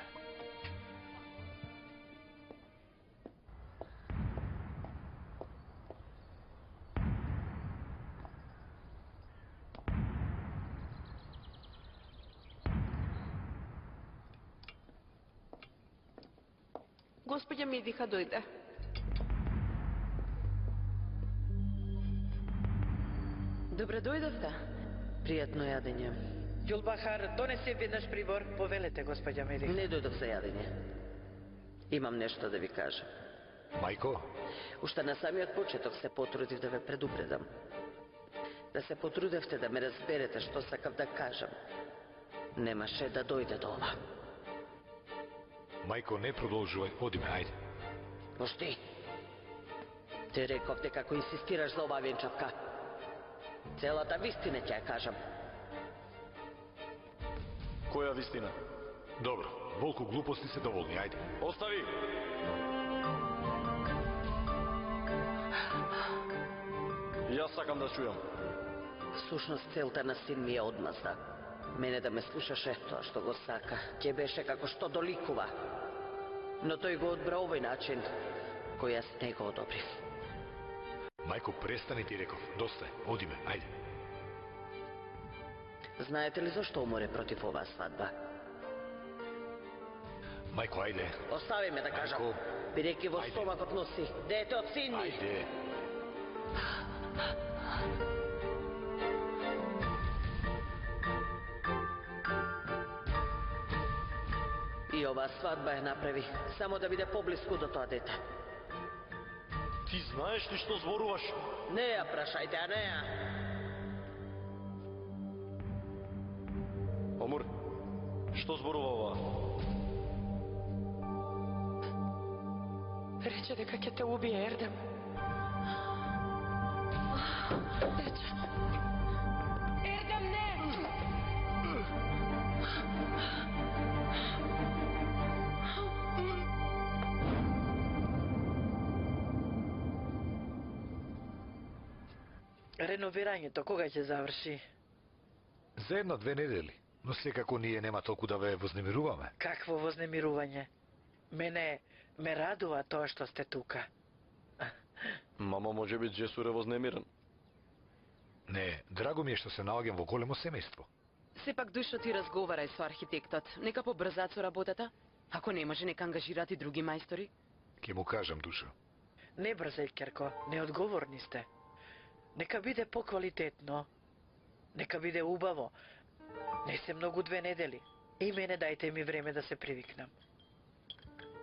Господја Медиха дојде. Добре дојдовте. Пријатно јадење. Ѓулбахар, донеси веднаш прибор. Повелете, господја Медих. Не дојдов за јадење. Имам нешто да ви кажам. Мајко, Уште на самиот почеток се потрудив да ве предупредам. Да се потрудевте да ме разберете што сакав да кажам. Немаше да дојде до ова. мајко, не продолжувај, одиме, ајде. Пошти. Ти реков дека ако инсистираш за оваа венчавка, целата вистина ќе ја кажам. Која вистина? Добро, волку глупости се доволни, ајде. Остави! Јас сакам да чујам. Всушност целта на син ми ја одмазда. Мене да ме слушаше, тоа што го сака, ќе беше како што доликува. Но тој го одбра овој начин, кој јас не го одобрив. Мајко, престани, ти реков. Доста е, одиме, ајде. Знаете ли зашто уморе против оваа свадба? Мајко, ајде. Остави ме да кажам. Мајко. Бидејќи во Ајде. стомакот носи дете од син ми. Ајде. И оваа свадба ја направи само да биде поблиску до тоа дете. Ти знаеш ли што зборуваш? Не ја прашајте, а не ја. Омур, што зборува ова? Рече дека ќе те убие, Ердем. Рече. Ердем, не! Реновирањето кога ќе заврши? За 1-2 недели. Но секако ние нема толку да ве вознемируваме. Какво вознемирување? Мене ме радува тоа што сте тука. Мама може би Джесур е вознемирен. Не, драго ми е што се наоѓам во големо семејство. Сепак душо ти разговарај со архитектот. Нека побрзат со работата. Ако не може, нека ангажират и други мајстори. Ке му кажам, Душо. Не брзај, Керко, неодговорни сте. Нека биде поквалитетно. Нека биде убаво. Не се многу 2 недели. И мене дајте ми време да се привикнам.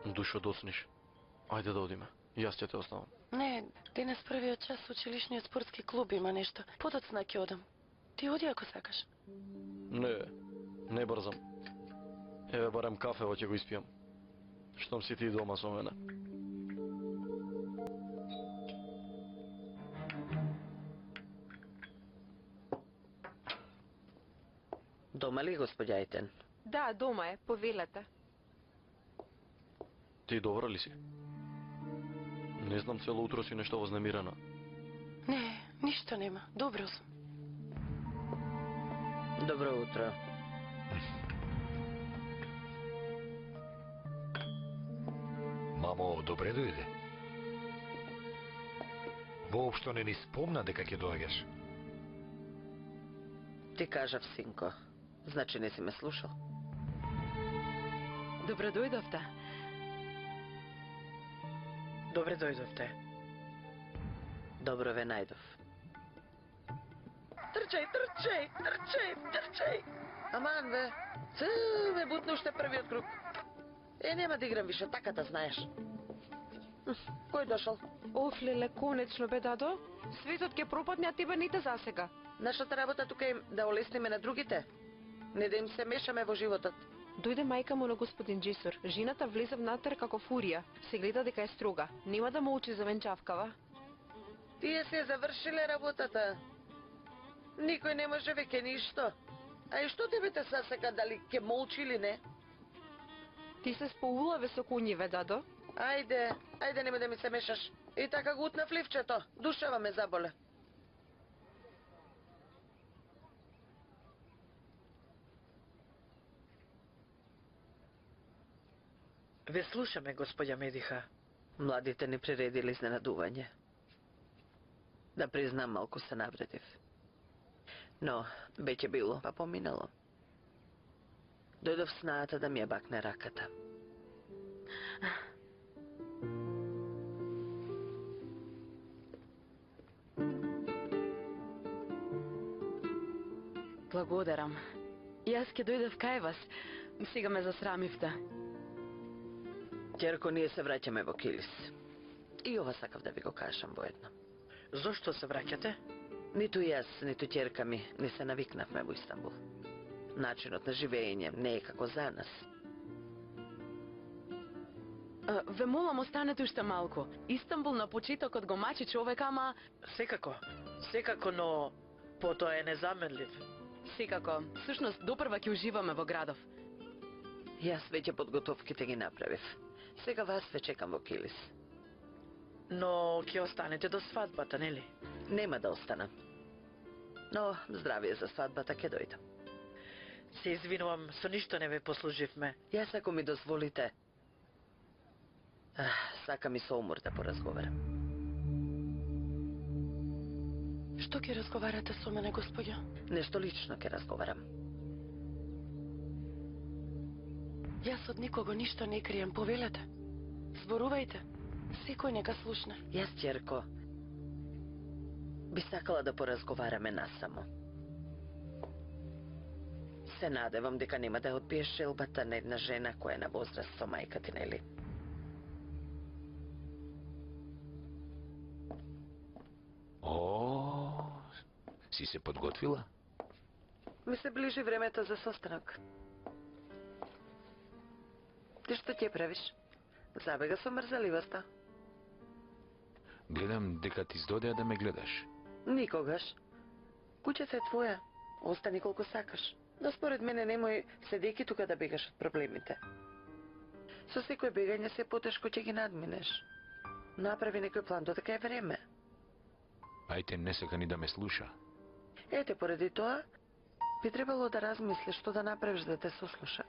Душо, доцниш. Ајде да одиме. Јас ќе те оставам. Не, денес првиот час училишниот спортски клуб има нешто. Подоцна ќе одам. Ти оди ако сакаш. Не брзам. Еве барем кафево ќе го испијам. Штом си ти дома со мене. Дома ли, господја Ајтен? Да, дома е, повелете. Ти добра ли си? Не знам, цело утро си нешто вознемирена. Не, ништо нема. Добро сум. Добро утро. Мамо, добре дојде. Воопшто не ни спомна дека ќе доаѓаш. Ти кажав, синко. Значи не си ме слушал. Добро дојдовте. Добре дојдовте. Добро ве најдов. Трчај, трчај, трчај, трчај. Аман, бе. Ме бутна уште првиот круг. Нема да играм више, така да знаеш. Кој дошол? Оф, леле, конечно бе, дадо. Светот ќе пропадне, а тебе ните засега. Нашата работа тука е да олесниме на другите. Не да им се мешаме во животот. Дојде мајка му на господин Джисур. Жената влезе внатре како фурија. Се гледа дека е строга. Нема да молчи за венчавкава. Тие се завршиле работата. Никој не може веќе ништо. А и што тебе те сасека, дали ќе молчи или не? Ти се споулаве со куњиве, дадо. Ајде, ајде, нема да ми се мешаш. И така го утнав ливчето. Душава ме заболе. Ве слушаме, господја Медиха. Младите ни приредили изненадување. Да признам, малку се навредив. Но, веќе било, па поминало. Дојдов снаата да ми ја бакне раката. Благодарам. Јас ќе дојдев кај вас. Сега ме засрамивте. Ќерко, ние се враќаме во Килис. И ова сакав да ви го кажам воедно. Зошто се враќате? Ниту јас, ниту ќерка ми не се навикнавме во Истанбул. Начинот на живење не е како за нас. Ве молам, останете уште малку. Истанбул на почетокот го мачи човек, ама... Секако, но потоа е незаменлив. Секако. Всушност, допрва ќе уживаме во градов. Јас веќе подготовките ги направив. Сега вас ве чекам во Килис. Но ќе останете до свадбата, нели? Нема да останам. Но здравие за свадбата ќе дојдам. Се извинувам, со ништо не ве послуживме. Јас, ако ми дозволите, сакам и со умор да поразговарам. Што ќе разговарате со мене, господја? Нешто лично ќе разговарам. Јас од никого ништо не крием, повелете. Зборувајте. Секој нека слушне. Јас, ќерко, би сакала да поразговараме насамо. Се надевам дека нема да одбиеш желбата на една жена која е на возраст со мајка ти, нели? О, си се подготвила? Ми се ближи времето за состанок. Ти што ќе правиш? Забега со мрзаливоста. Гледам дека ти здодеа да ме гледаш. Никогаш. Куќата е твоја. Остани колку сакаш. Но според мене немој седејќи тука да бегаш од проблемите. Со секој бегање се потешко ќе ги надминеш. Направи некој план додека е време. Ајте, не сака ни да ме слуша. Ете, поради тоа, би требало да размислиш што да направиш да те сослуша.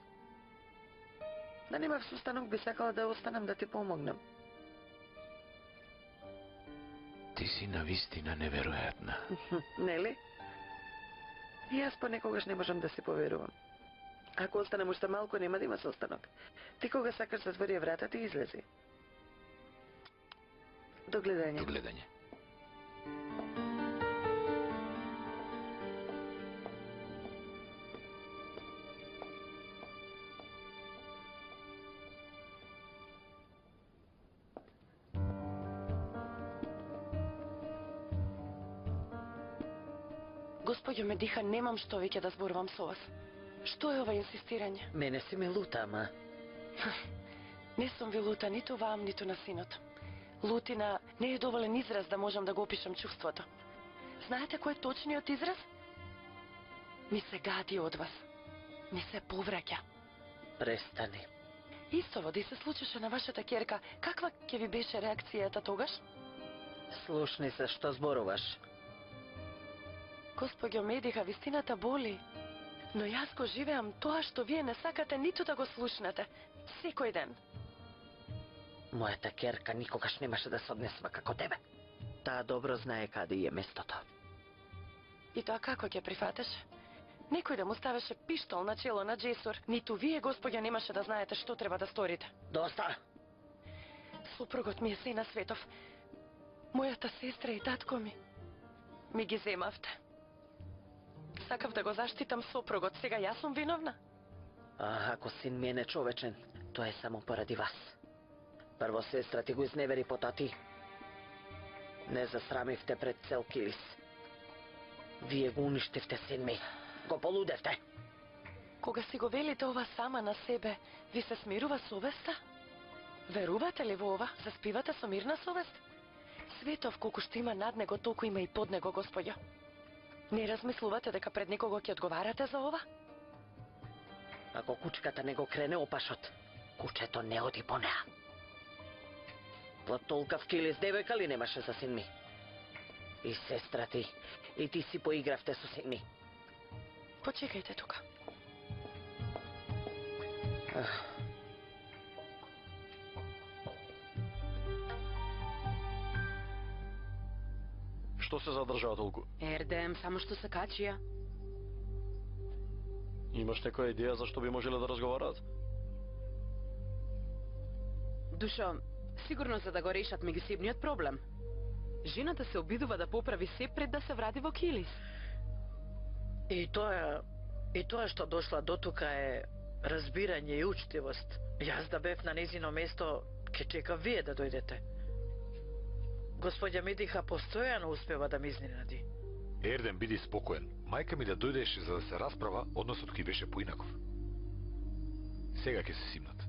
Да немав состанок, би сакала да останам да ти помогнам. Ти си навистина неверојатна. Нели? И јас понекогаш не можам да си поверувам. Ако останам уште малку, нема да има состанок. Ти кога сакаш затвори вратата и излези. До гледање. До гледање. Господјо Медиха, немам што веќе да зборувам со вас. Што е ова инсистирање? Мене си ме лута, ама. Не сум ви лута ниту вам, ниту на синот. Лутина не е доволен израз да можам да го опишам чувството. Знаете кој е точниот израз? Ми се гади од вас. ми се повраќа. Престани. Исто води се случеше на вашата ќерка, каква ќе ви беше реакцијата тогаш? Слушни се што зборуваш. Господјо Медиха, вистината боли. Но јас го живеам тоа што вие не сакате ниту да го слушнете. Секој ден. Мојата керка никогаш немаше да се однесува како тебе. Таа добро знае каде е местото. И тоа како ќе прифатеше? Некој да му ставеше пиштол на чело на Джесур, ниту вие, господја, немаше да знаете што треба да сторите. Доста! Супругот ми е се на светов. Мојата сестра и татко ми ги земавте. Сакав да го заштитам сопругот, сега јас сум виновна? А ако син ми е нечовечен, тоа е само поради вас. Прво сестра ти го изневери, потоа ти. Не засрамивте пред цел Килис. Вие го уништивте син ми. Го полудевте. Кога си го велите ова сама на себе, ви се смирува совеста? Верувате ли во ова? Заспивате со мирна совест? Светов колку што има над него, толку има и под него, господјо. Не размислувате дека пред некого ќе одговарате за ова? Ако кучката не го крене опашот, кучето не оди по неа. Во толкав Килис девојка ли немаше за син ми? И сестра ти, и ти си поигравте со син ми. Почекајте тука. Што се задржава толку? Ердем, само што се качија. Имаш некоја идеја за што би можеле да разговараат? Душо, сигурно за да го решат меѓусебниот проблем. Жената се обидува да поправи се пред да се врати во Килис. И тоа што дошла до тука е разбирање и учтивост. Јас да бев на незино место, ќе чекав вие да дојдете. Господја Медиха постојано успева да ме изненади. Ерден, биди спокоен. Мајка ми да дојдеше за да се расправа, односот кој беше поинаков. Сега ќе се симнат.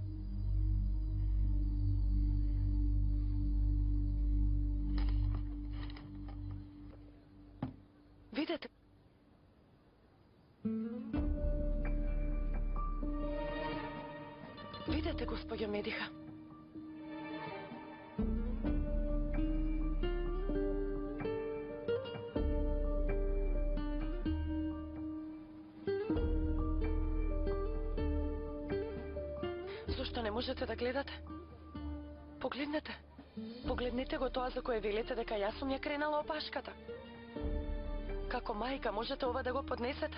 Видете? Видете, господјо Медиха? Зошто не можете да гледате? Погледнете. Погледнете го тоа за кое велите дека јас сум ја кренала опашката. Како мајка можете ова да го поднесете?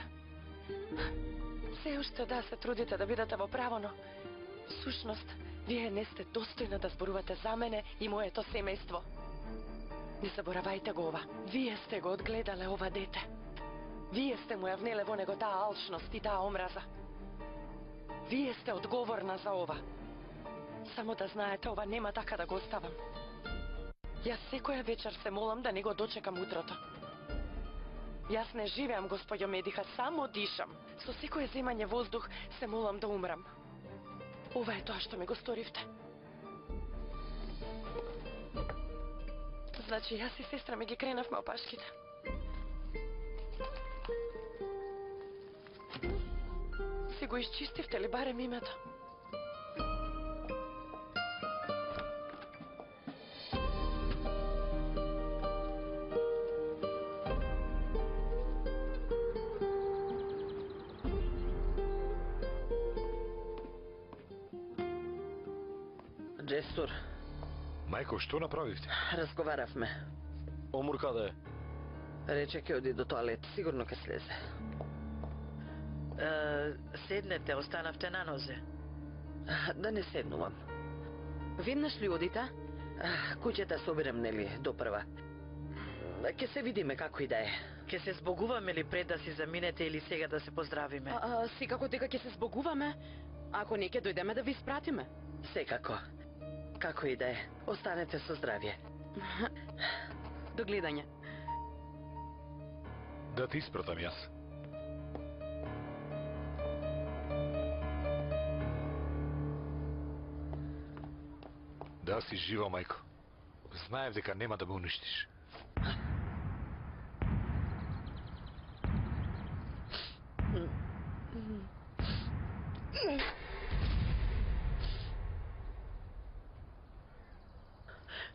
Се уште да се трудите да бидете во право, но всушност, вие не сте достојна да зборувате за мене и моето семејство. Не заборавајте го ова. Вие сте го одгледале ова дете. Вие сте му ја внеле во него таа алчност и таа омраза. Вие сте одговорна за ова. Само да знаете, ова нема така да го оставам. Јас секоја вечер се молам да не го дочекам утрото. Јас не живеам, господјо Медиха, само дишам. Со секое земање воздух се молам да умрам. Ова е тоа што ми го сторивте. Значи, јас и сестра ми ги кренавме опашките. Си го исчистивте ли барем името? Джесур, Мајко, што направивте? разговаравме. Омур каде е? Рече ќе оди до тоалет, сигурно ќе слезе. Седнете, останавте на нозе. Да не седнувам. Веднаш ли одите? Куќата собирам, нели, допрва. Ќе се видиме како и да е. Ќе се збогуваме ли пред да си заминете или сега да се поздравиме? Секако дека ќе се збогуваме. Ако не, ќе дојдеме да ви спратиме. Секако. Како и да е. Останете со здравје. До гледање. Да ти испратам јас. Да си жива, мајко. Знаев дека нема да ме уништиш.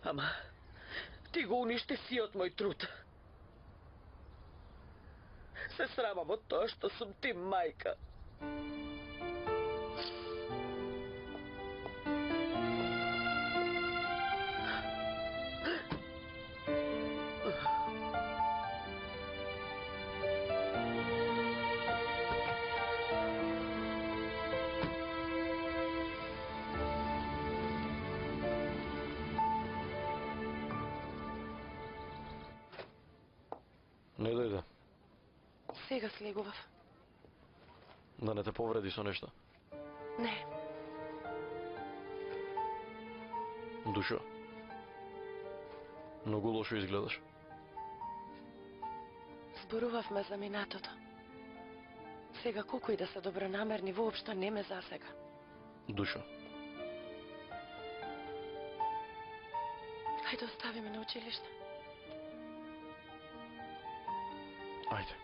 Ама, ти го уништи сиот мој труд. Се срамам од тоа што сум ти мајка. Не дојде. Сега слегував. Да не те повреди со нешто. Не, Душо. Многу лошо изгледаш. зборувавме за минатото. Сега колку и да се добронамерни, воопшто не ме засега. Душо. Хајде остави ме на училиште. Ајде.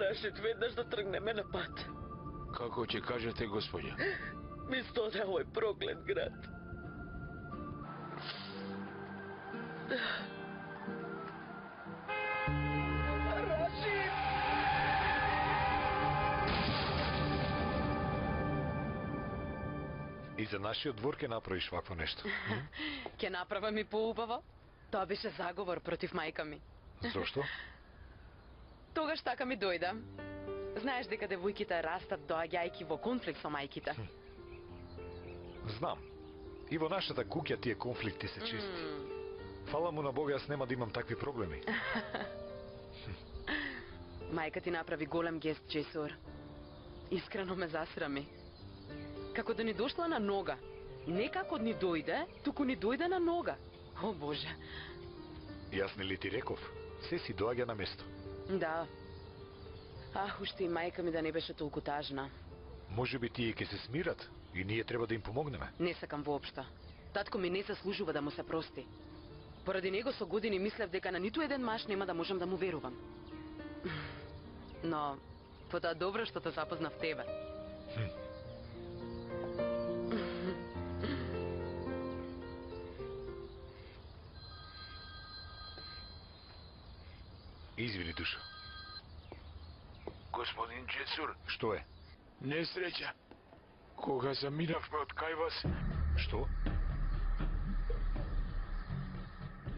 Рашид, веднаш да тргнеме на пат. Како ќе кажете, господја? Ми стоде овој проклет град. Рашид! И за нашиот двор ке направиш вакво нешто. Ќе направам и поубаво. Тоа беше заговор против мајка ми. Зошто? Тогаш така ми дојде. Знаеш дека девојките растат доаѓајќи во конфликт со мајките. Знам. И во нашата куќа тие конфликти се чести. Фала му на Бога, јас нема да имам такви проблеми. Мајка ти направи голем гест, Джесур. Искрено ме засрами. Како да ни дошла на нога. Не како ни дојде, туку ни дојде на нога. О, Боже. Јас нели ти реков, се си доаѓа на место. Да. Ах, уште и мајка ми да не беше толку тажна. Може би тие ќе се смират и ние треба да им помогнеме. Не сакам воопшто. Татко ми не заслужува да му се прости. Поради него со години мислев дека на ниту еден маж нема да можам да му верувам. Но, потоа добро што те запознав тебе. Извини, Душо. Господин Джесур, Што е? несреќа. Кога заминавме од кај вас, Што?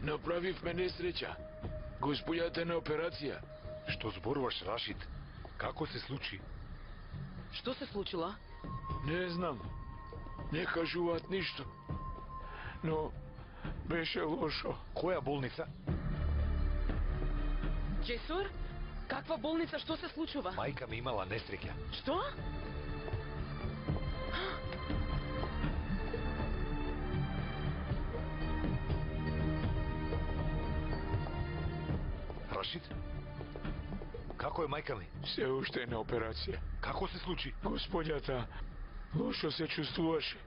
направивме несреќа. Господјата на операција. Што зборуваш, Рашид? Како се случи? Што се случило? Не знам. Не кажуваат ништо. Но беше лошо. Која болница? Джесур? Каква болница? Што се случува? Мајка ми имала несреќа. Што? Рашид? Како е мајка ми? Се уште е на операција. Како се случи? Господјата лошо се чувствуваше.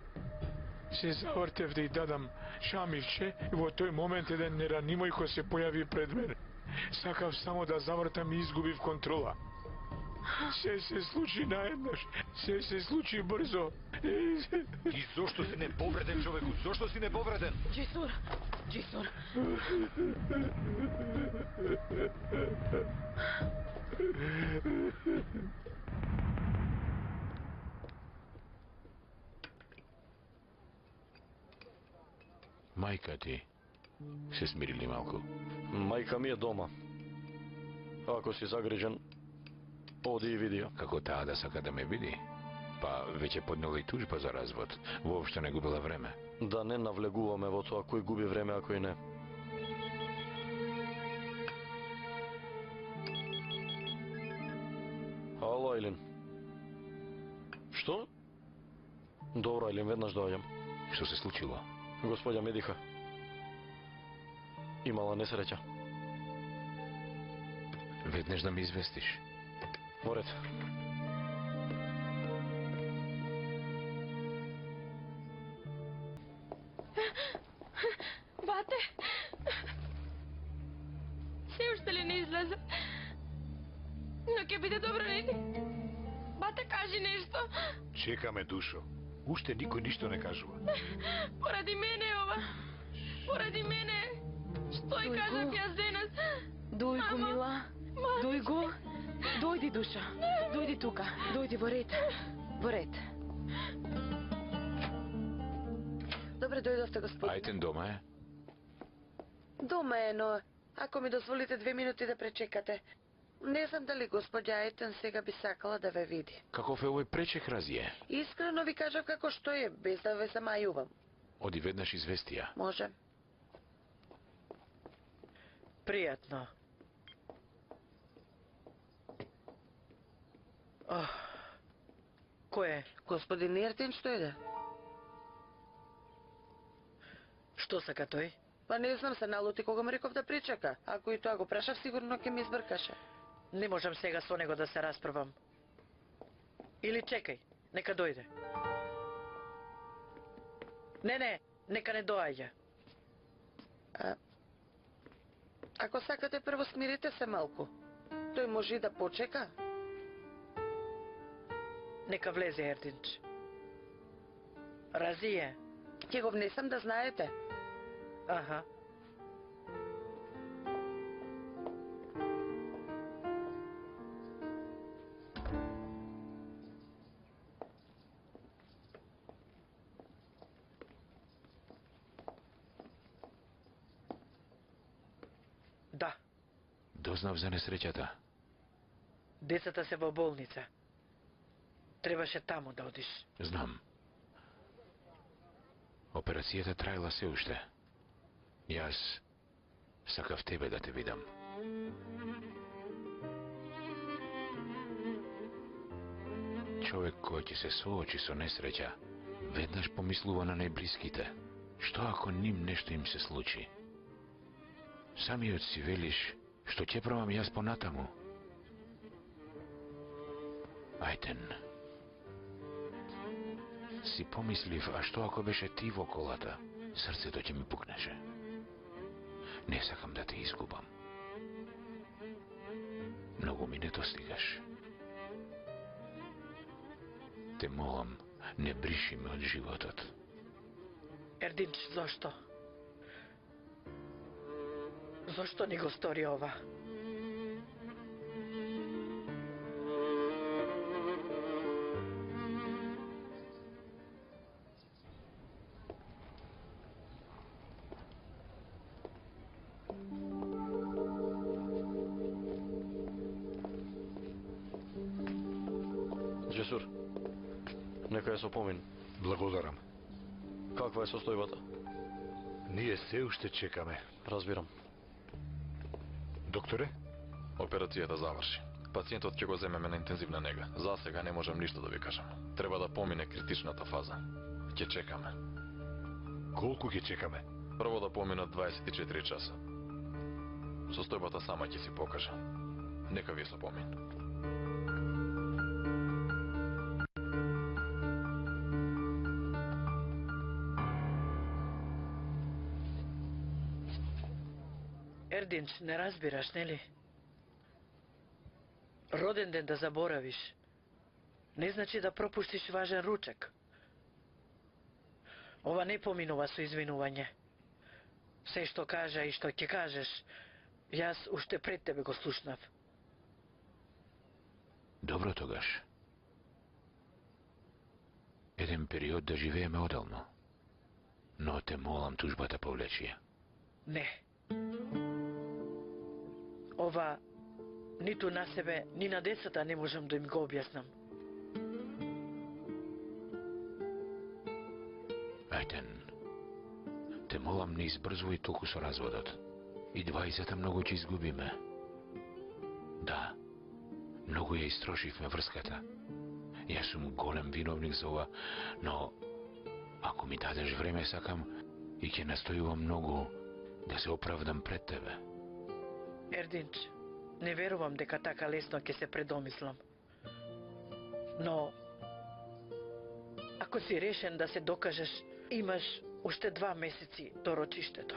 Се завртев да й дадам шамивче и во тој момент еден неранимојко се појави пред мене. Сакав само да завртам и изгубив контрола. Се случи наеднаш. Се случи брзо. И зошто си неповреден, човеку? Зошто си неповреден? Джесур! Джесур! Мајка ти се смирили малку. Мајка ми е дома. Ако си загрижен, оди и види ја. Како таа да сака да ме види? Па веќе поднела и тужба за развод. Воопшто не губила време. Да не навлегуваме во тоа кој губи време, а кој не. Ало, Айлин. Што? Добро, Айлин, веднаш доаѓам. Што се случило? Господја Медиха имала несреќа. Веднаш да ми известиш. Во ред. Бате? Се уште ли не излезе? Но ќе биде добро, нели? Бате, кажи нешто. Чекаме, душо. Уште никој ништо не кажува. Поради мене е ова. Поради мене. Што и Дојко. кажав јас денес? Дојко, Мамо. мила. Дојко. Дојди, душа. Дојди тука. Дојди во ред. Во ред. Добре дојдовте, господин. Ајтен дома е? Дома е, но ако ми дозволите 2 минути да пречекате. Не знам дали господја Ајтен сега би сакала да ве види. Каков е овој пречек разје? Искрено ви кажав како што е, без да ве замајувам. Оди веднаш известија. Може. Пријатно. Кој е? Господин Ертин, што иде? Што сака тој? Па не знам, се налути кога му реков да причека. Ако и тоа го прашав, сигурно ќе ми избркаше. Не можам сега со него да се расправам. Или чекај, нека дојде. Не, нека не доаѓа. Ако сакате, прво смирите се малку. Тој може и да почека. Нека влезе, Ердинч. Разие. Ќе го внесам да знаете. Аха. Да, Дознав за несреќата. децата се во болница. Требаше таму да одиш. Знам. Операцијата траела се уште. Јас сакав тебе да те видам. Човек кој ќе се соочи со несреќа, веднаш помислува на најблиските. Што ако ним нешто им се случи? Самиот си велиш, што ќе пробам јас понатаму? Ајтен. Си помислив, а што ако беше ти во колата? Срцето ќе ми пукнеше. Не сакам да те изгубам. Многу ми не достигаш. Те молам, не бриши ме од животот. Ердинч, зошто? Зошто ни го стори ова? Джесур, нека ја со помин. Благодарам. Каква е состојбата? Ние се уште чекаме. Разбирам. Докторе? Операцијата заврши. Пациентот ќе го земеме на интензивна нега. За сега не можам ништо да ви кажам. Треба да помине критичната фаза. Ќе чекаме. Колку ќе чекаме? Прво да поминат 24 часа. Состојбата сама ќе си покаже. Нека ви со помин. Ердинч, не разбираш, нели? Роден ден да заборавиш не значи да пропуштиш важен ручек. Ова не поминува со извинување. Се што кажа и што ќе кажеш, јас уште пред тебе го слушнав. Добро тогаш. Еден период да живееме одделно. Но те молам тужбата повлечи ја. Не. Ова ниту на себе, ни на децата не можам да им го објаснам. Ајтен, те молам не избрзувај толку со разводот. И двајцата многу ќе изгубиме. Да, многу ја истрошивме врската. Јас сум голем виновник за ова, но ако ми дадеш време, сакам и ќе настојувам многу да се оправдам пред тебе. Ердинч, не верувам дека така лесно ќе се предомислам. Но, ако си решен да се докажеш, имаш Уште 2 месеци до рочиштето.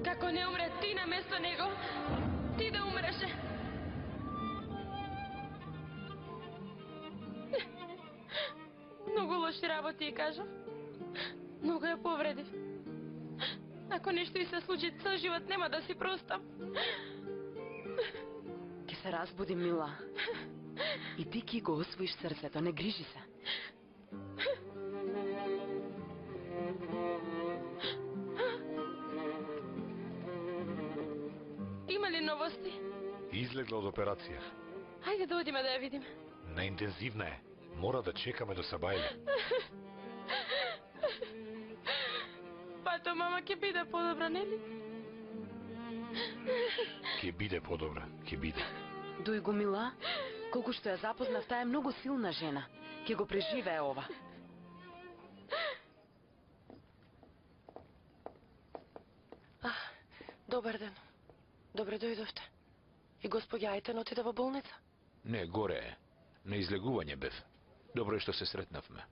Како не умре ти на место него, ти да умреше. Многу лоши работи ја кажав. Многу ја повредив. Ако нешто и се случи, цел живот нема да си простам. Ке се разбуди, мила. И ти ки го освоиш срцето, не грижи се. Има ли новости? Излегла од операција. Хајде да одиме да ја видиме. На интензивна е. Мора да чекаме до Сабајле. Пато мама ќе биде подобра, нели? Ќе биде подобра, ќе биде. Дуј го, мила. Колку што ја запознав, таа е многу силна жена. Ке го преживее ова. Добар ден. Добре дојдовте. И господја Ајтен отиде во болница? Не, горе е. На излегување бев. Добро е што се сретнавме.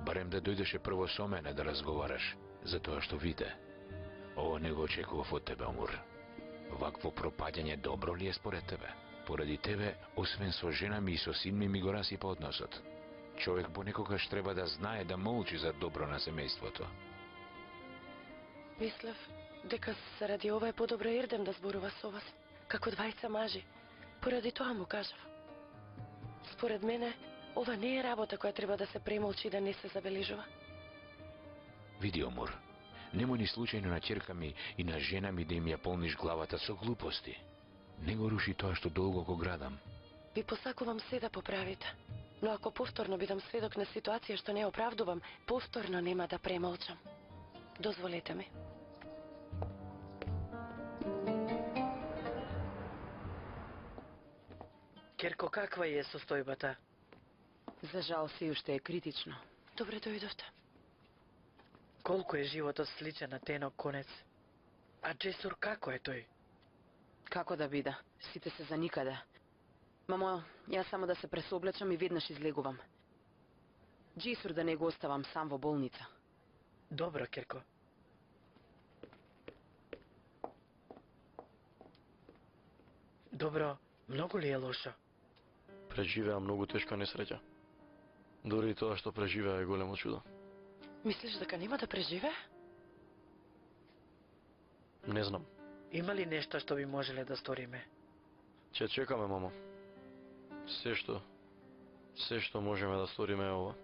Барем да дојдеше прво со мене да разговараш за тоа што виде. Ово не го очекував од тебе, Омур. Вакво пропаѓање добро ли е според тебе? Поради тебе, освен со жена ми и со син ми го расипа односот. Човек понекогаш треба да знае да молчи за добро на семејството. Мислев дека заради ова е подобро Ердем да зборува со вас, како двајца мажи. Поради тоа му кажав. Според мене, ова не е работа која треба да се премолчи и да не се забележува. Види, Омур, немој ни случајно на ќерка ми и на жена ми да им ја полниш главата со глупости. Не го руши тоа што долго го градам. Ви посакувам се да поправите. Но ако повторно бидам сведок на ситуација што не оправдувам, повторно нема да премолчам. Дозволете ми. Керко, каква е состојбата? За жал се уште е критично. Добре дојдовте. Колку е животот сличен на тенок конец? А Джесур како е тој? Како да биде? Сите се за никаде. Мамо, јас само да се пресоблечам и веднаш излегувам. Джесур да не го оставам сам во болница. Добро, Керко. Добро, многу ли е лошо? Преживеа многу тешка несреќа. Дори и тоа што преживеа е големо чудо. Мислиш дека нема да преживее? Не знам. Има ли нешто што би можеле да сториме? Ќе чекаме, мамо. Се што можеме да сториме е ова.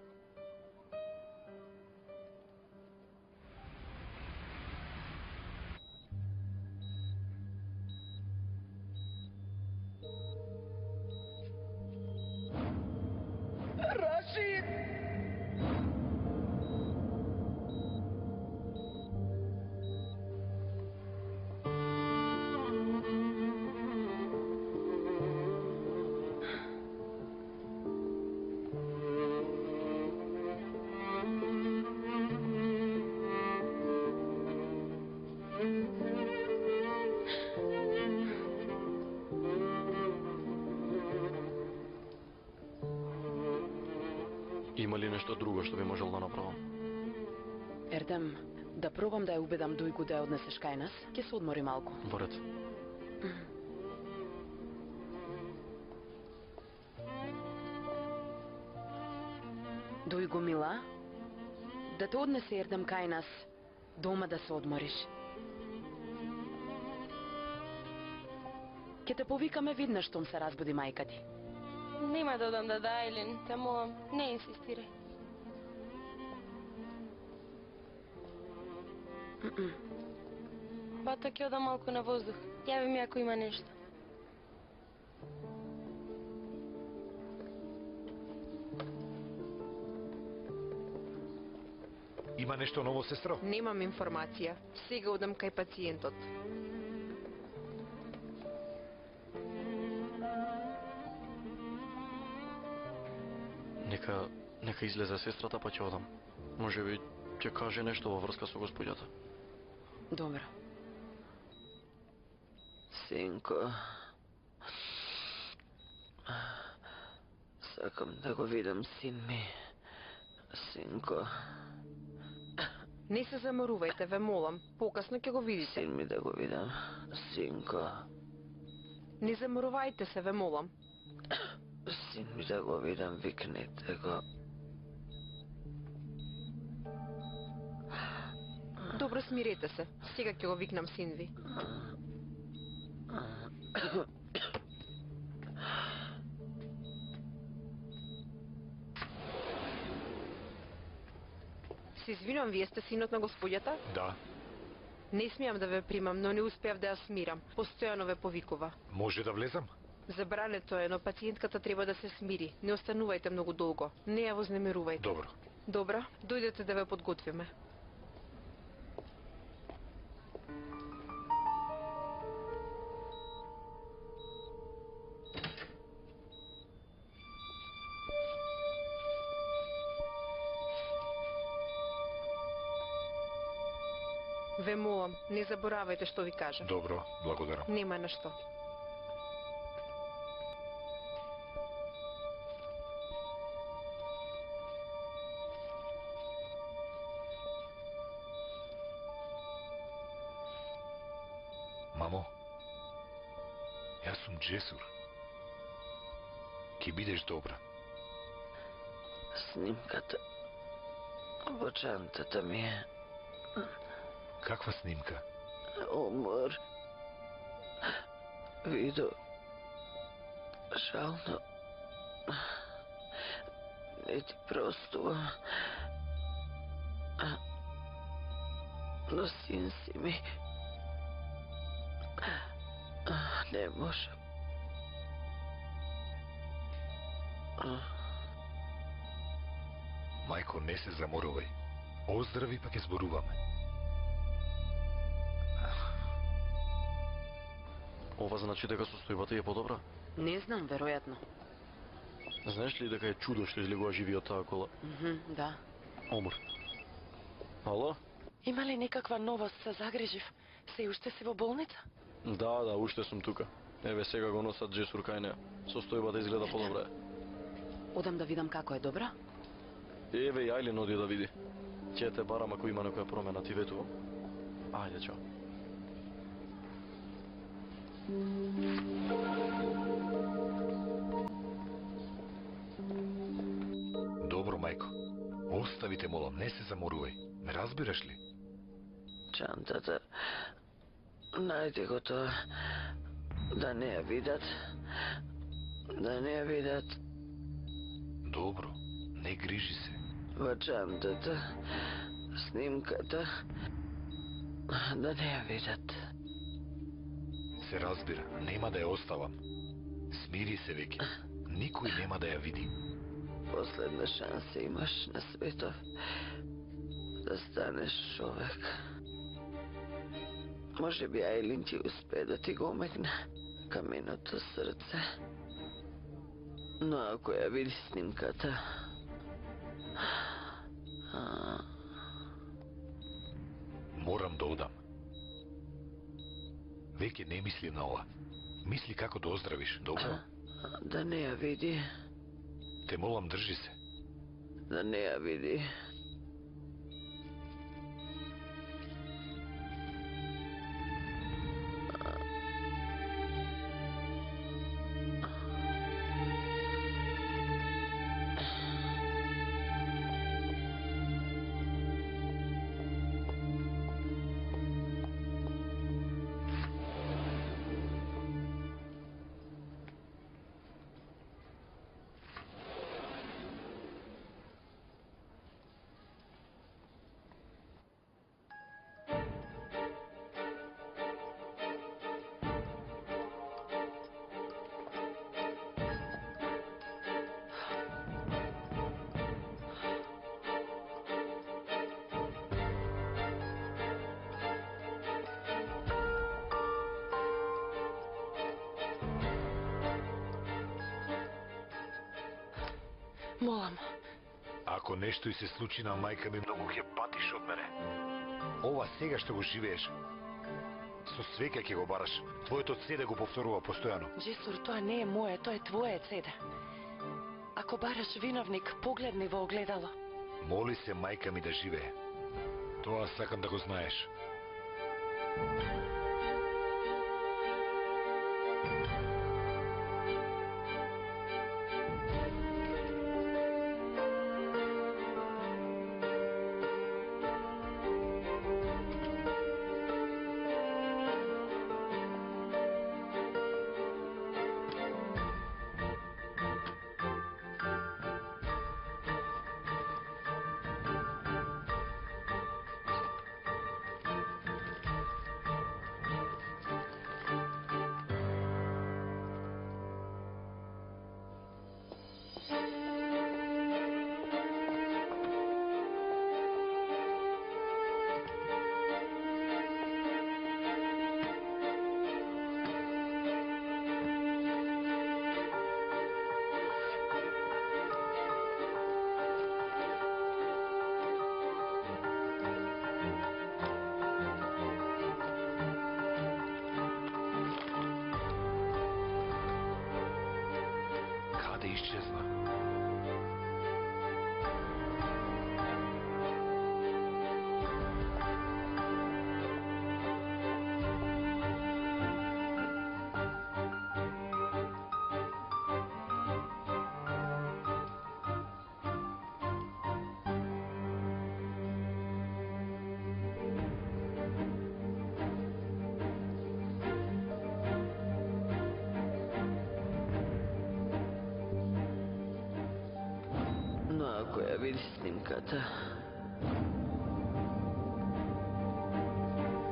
Има ли нешто друго што би можел да направам? Ердем, да пробам да ја убедам Дујку да ја однесеш кај нас, ќе се одмори малку. Во ред. Дујко, мила, да те однесе Ердем кај нас, дома да се одмориш. Ќе те повикаме виднаш штом се разбуди мајка ти. Нема да одам да Айлин, те молам, не инсистирај. Бата, ќе одам малку на воздух. Јави ми ако има нешто. Има нешто ново, сестро? Немам информација. Сега одам кај пациентот. Нека излезе сестрата па ќе одам. Може би ќе каже нешто во врска со господјата. Добро. Синко, сакам да го видам син ми. Синко, Не се заморувајте, ве молам. Покасно ќе го видите. син ми да го видам. Синко, Не заморувајте се, ве молам. син ми да го видам, викнете го. Добро, смирете се. Сега ќе го викнам син ви. Се извинувам, вие сте синот на господјата? Да, Не смеам да ве примам, но не успеав да ја смирам. Постојано ве повикува. може да влезам? Забрането е, но пациентката треба да се смири. Не останувајте многу долго. Не ја вознемирувајте. Добро. Добро, дојдете да ве подготвиме. Ве молам, не заборавајте што ви кажа. Добро, благодарам. Нема на што. Мамо, јас сум Джесур. Ки бидеш добра. Снимката во чантата ми е. Каква снимка? Умор. Видо. Жално. Не ти простувам. Но син си ми. Не можам. Мајко, не се заморувај. Оздрави па ќе зборуваме. Ова значи дека состојбата е подобра? Не знам, веројатно. Знаеш ли дека е чудо што излегува живи од таа кола? Да. Омор. Ало? Има ли некаква новост, се загрижив? Се уште си во болница? Да, уште сум тука. Еве сега го носат Джесур кај неа. Состојбата изгледа подобра. Одам да видам како е, добра? Еве и Ајлин оди да види. Ќе те барам ако има некоја промена, ти ветувам. Ајде, чао. Добро, мајко. Оставите, молам, не се заморувај. Ме разбираш ли? Чантата. Најди го тоа. Да не ја видат. Да не ја видат. Добро, не грижи се. Во чантата. Снимката. Да не ја видат. Се разбира, нема да ја оставам. Смири се веќе. Никој нема да ја види. Последна шанса имаш на светов. Да станеш човек. Може би Ајлин ти успе да ти го омекне каменото срце. Но ако ја види снимката... Морам да одам. Веќе не мисли на ова. Мисли како да оздравиш, добро? Да не ја види. Те молам, држи се. Да не ја види. Молам, Ако нешто и се случи на мајка ми, многу ќе патиш од мене. Ова сега што го живееш, со свеќа ќе го бараш. Твоето цеде го повторува постојано. Джесур, тоа не е мое, тоа е твое цеде. Ако бараш виновник, погледни во огледало. Моли се мајка ми да живее. Тоа сакам да го знаеш. Исчезна. Но ако ја види снимката,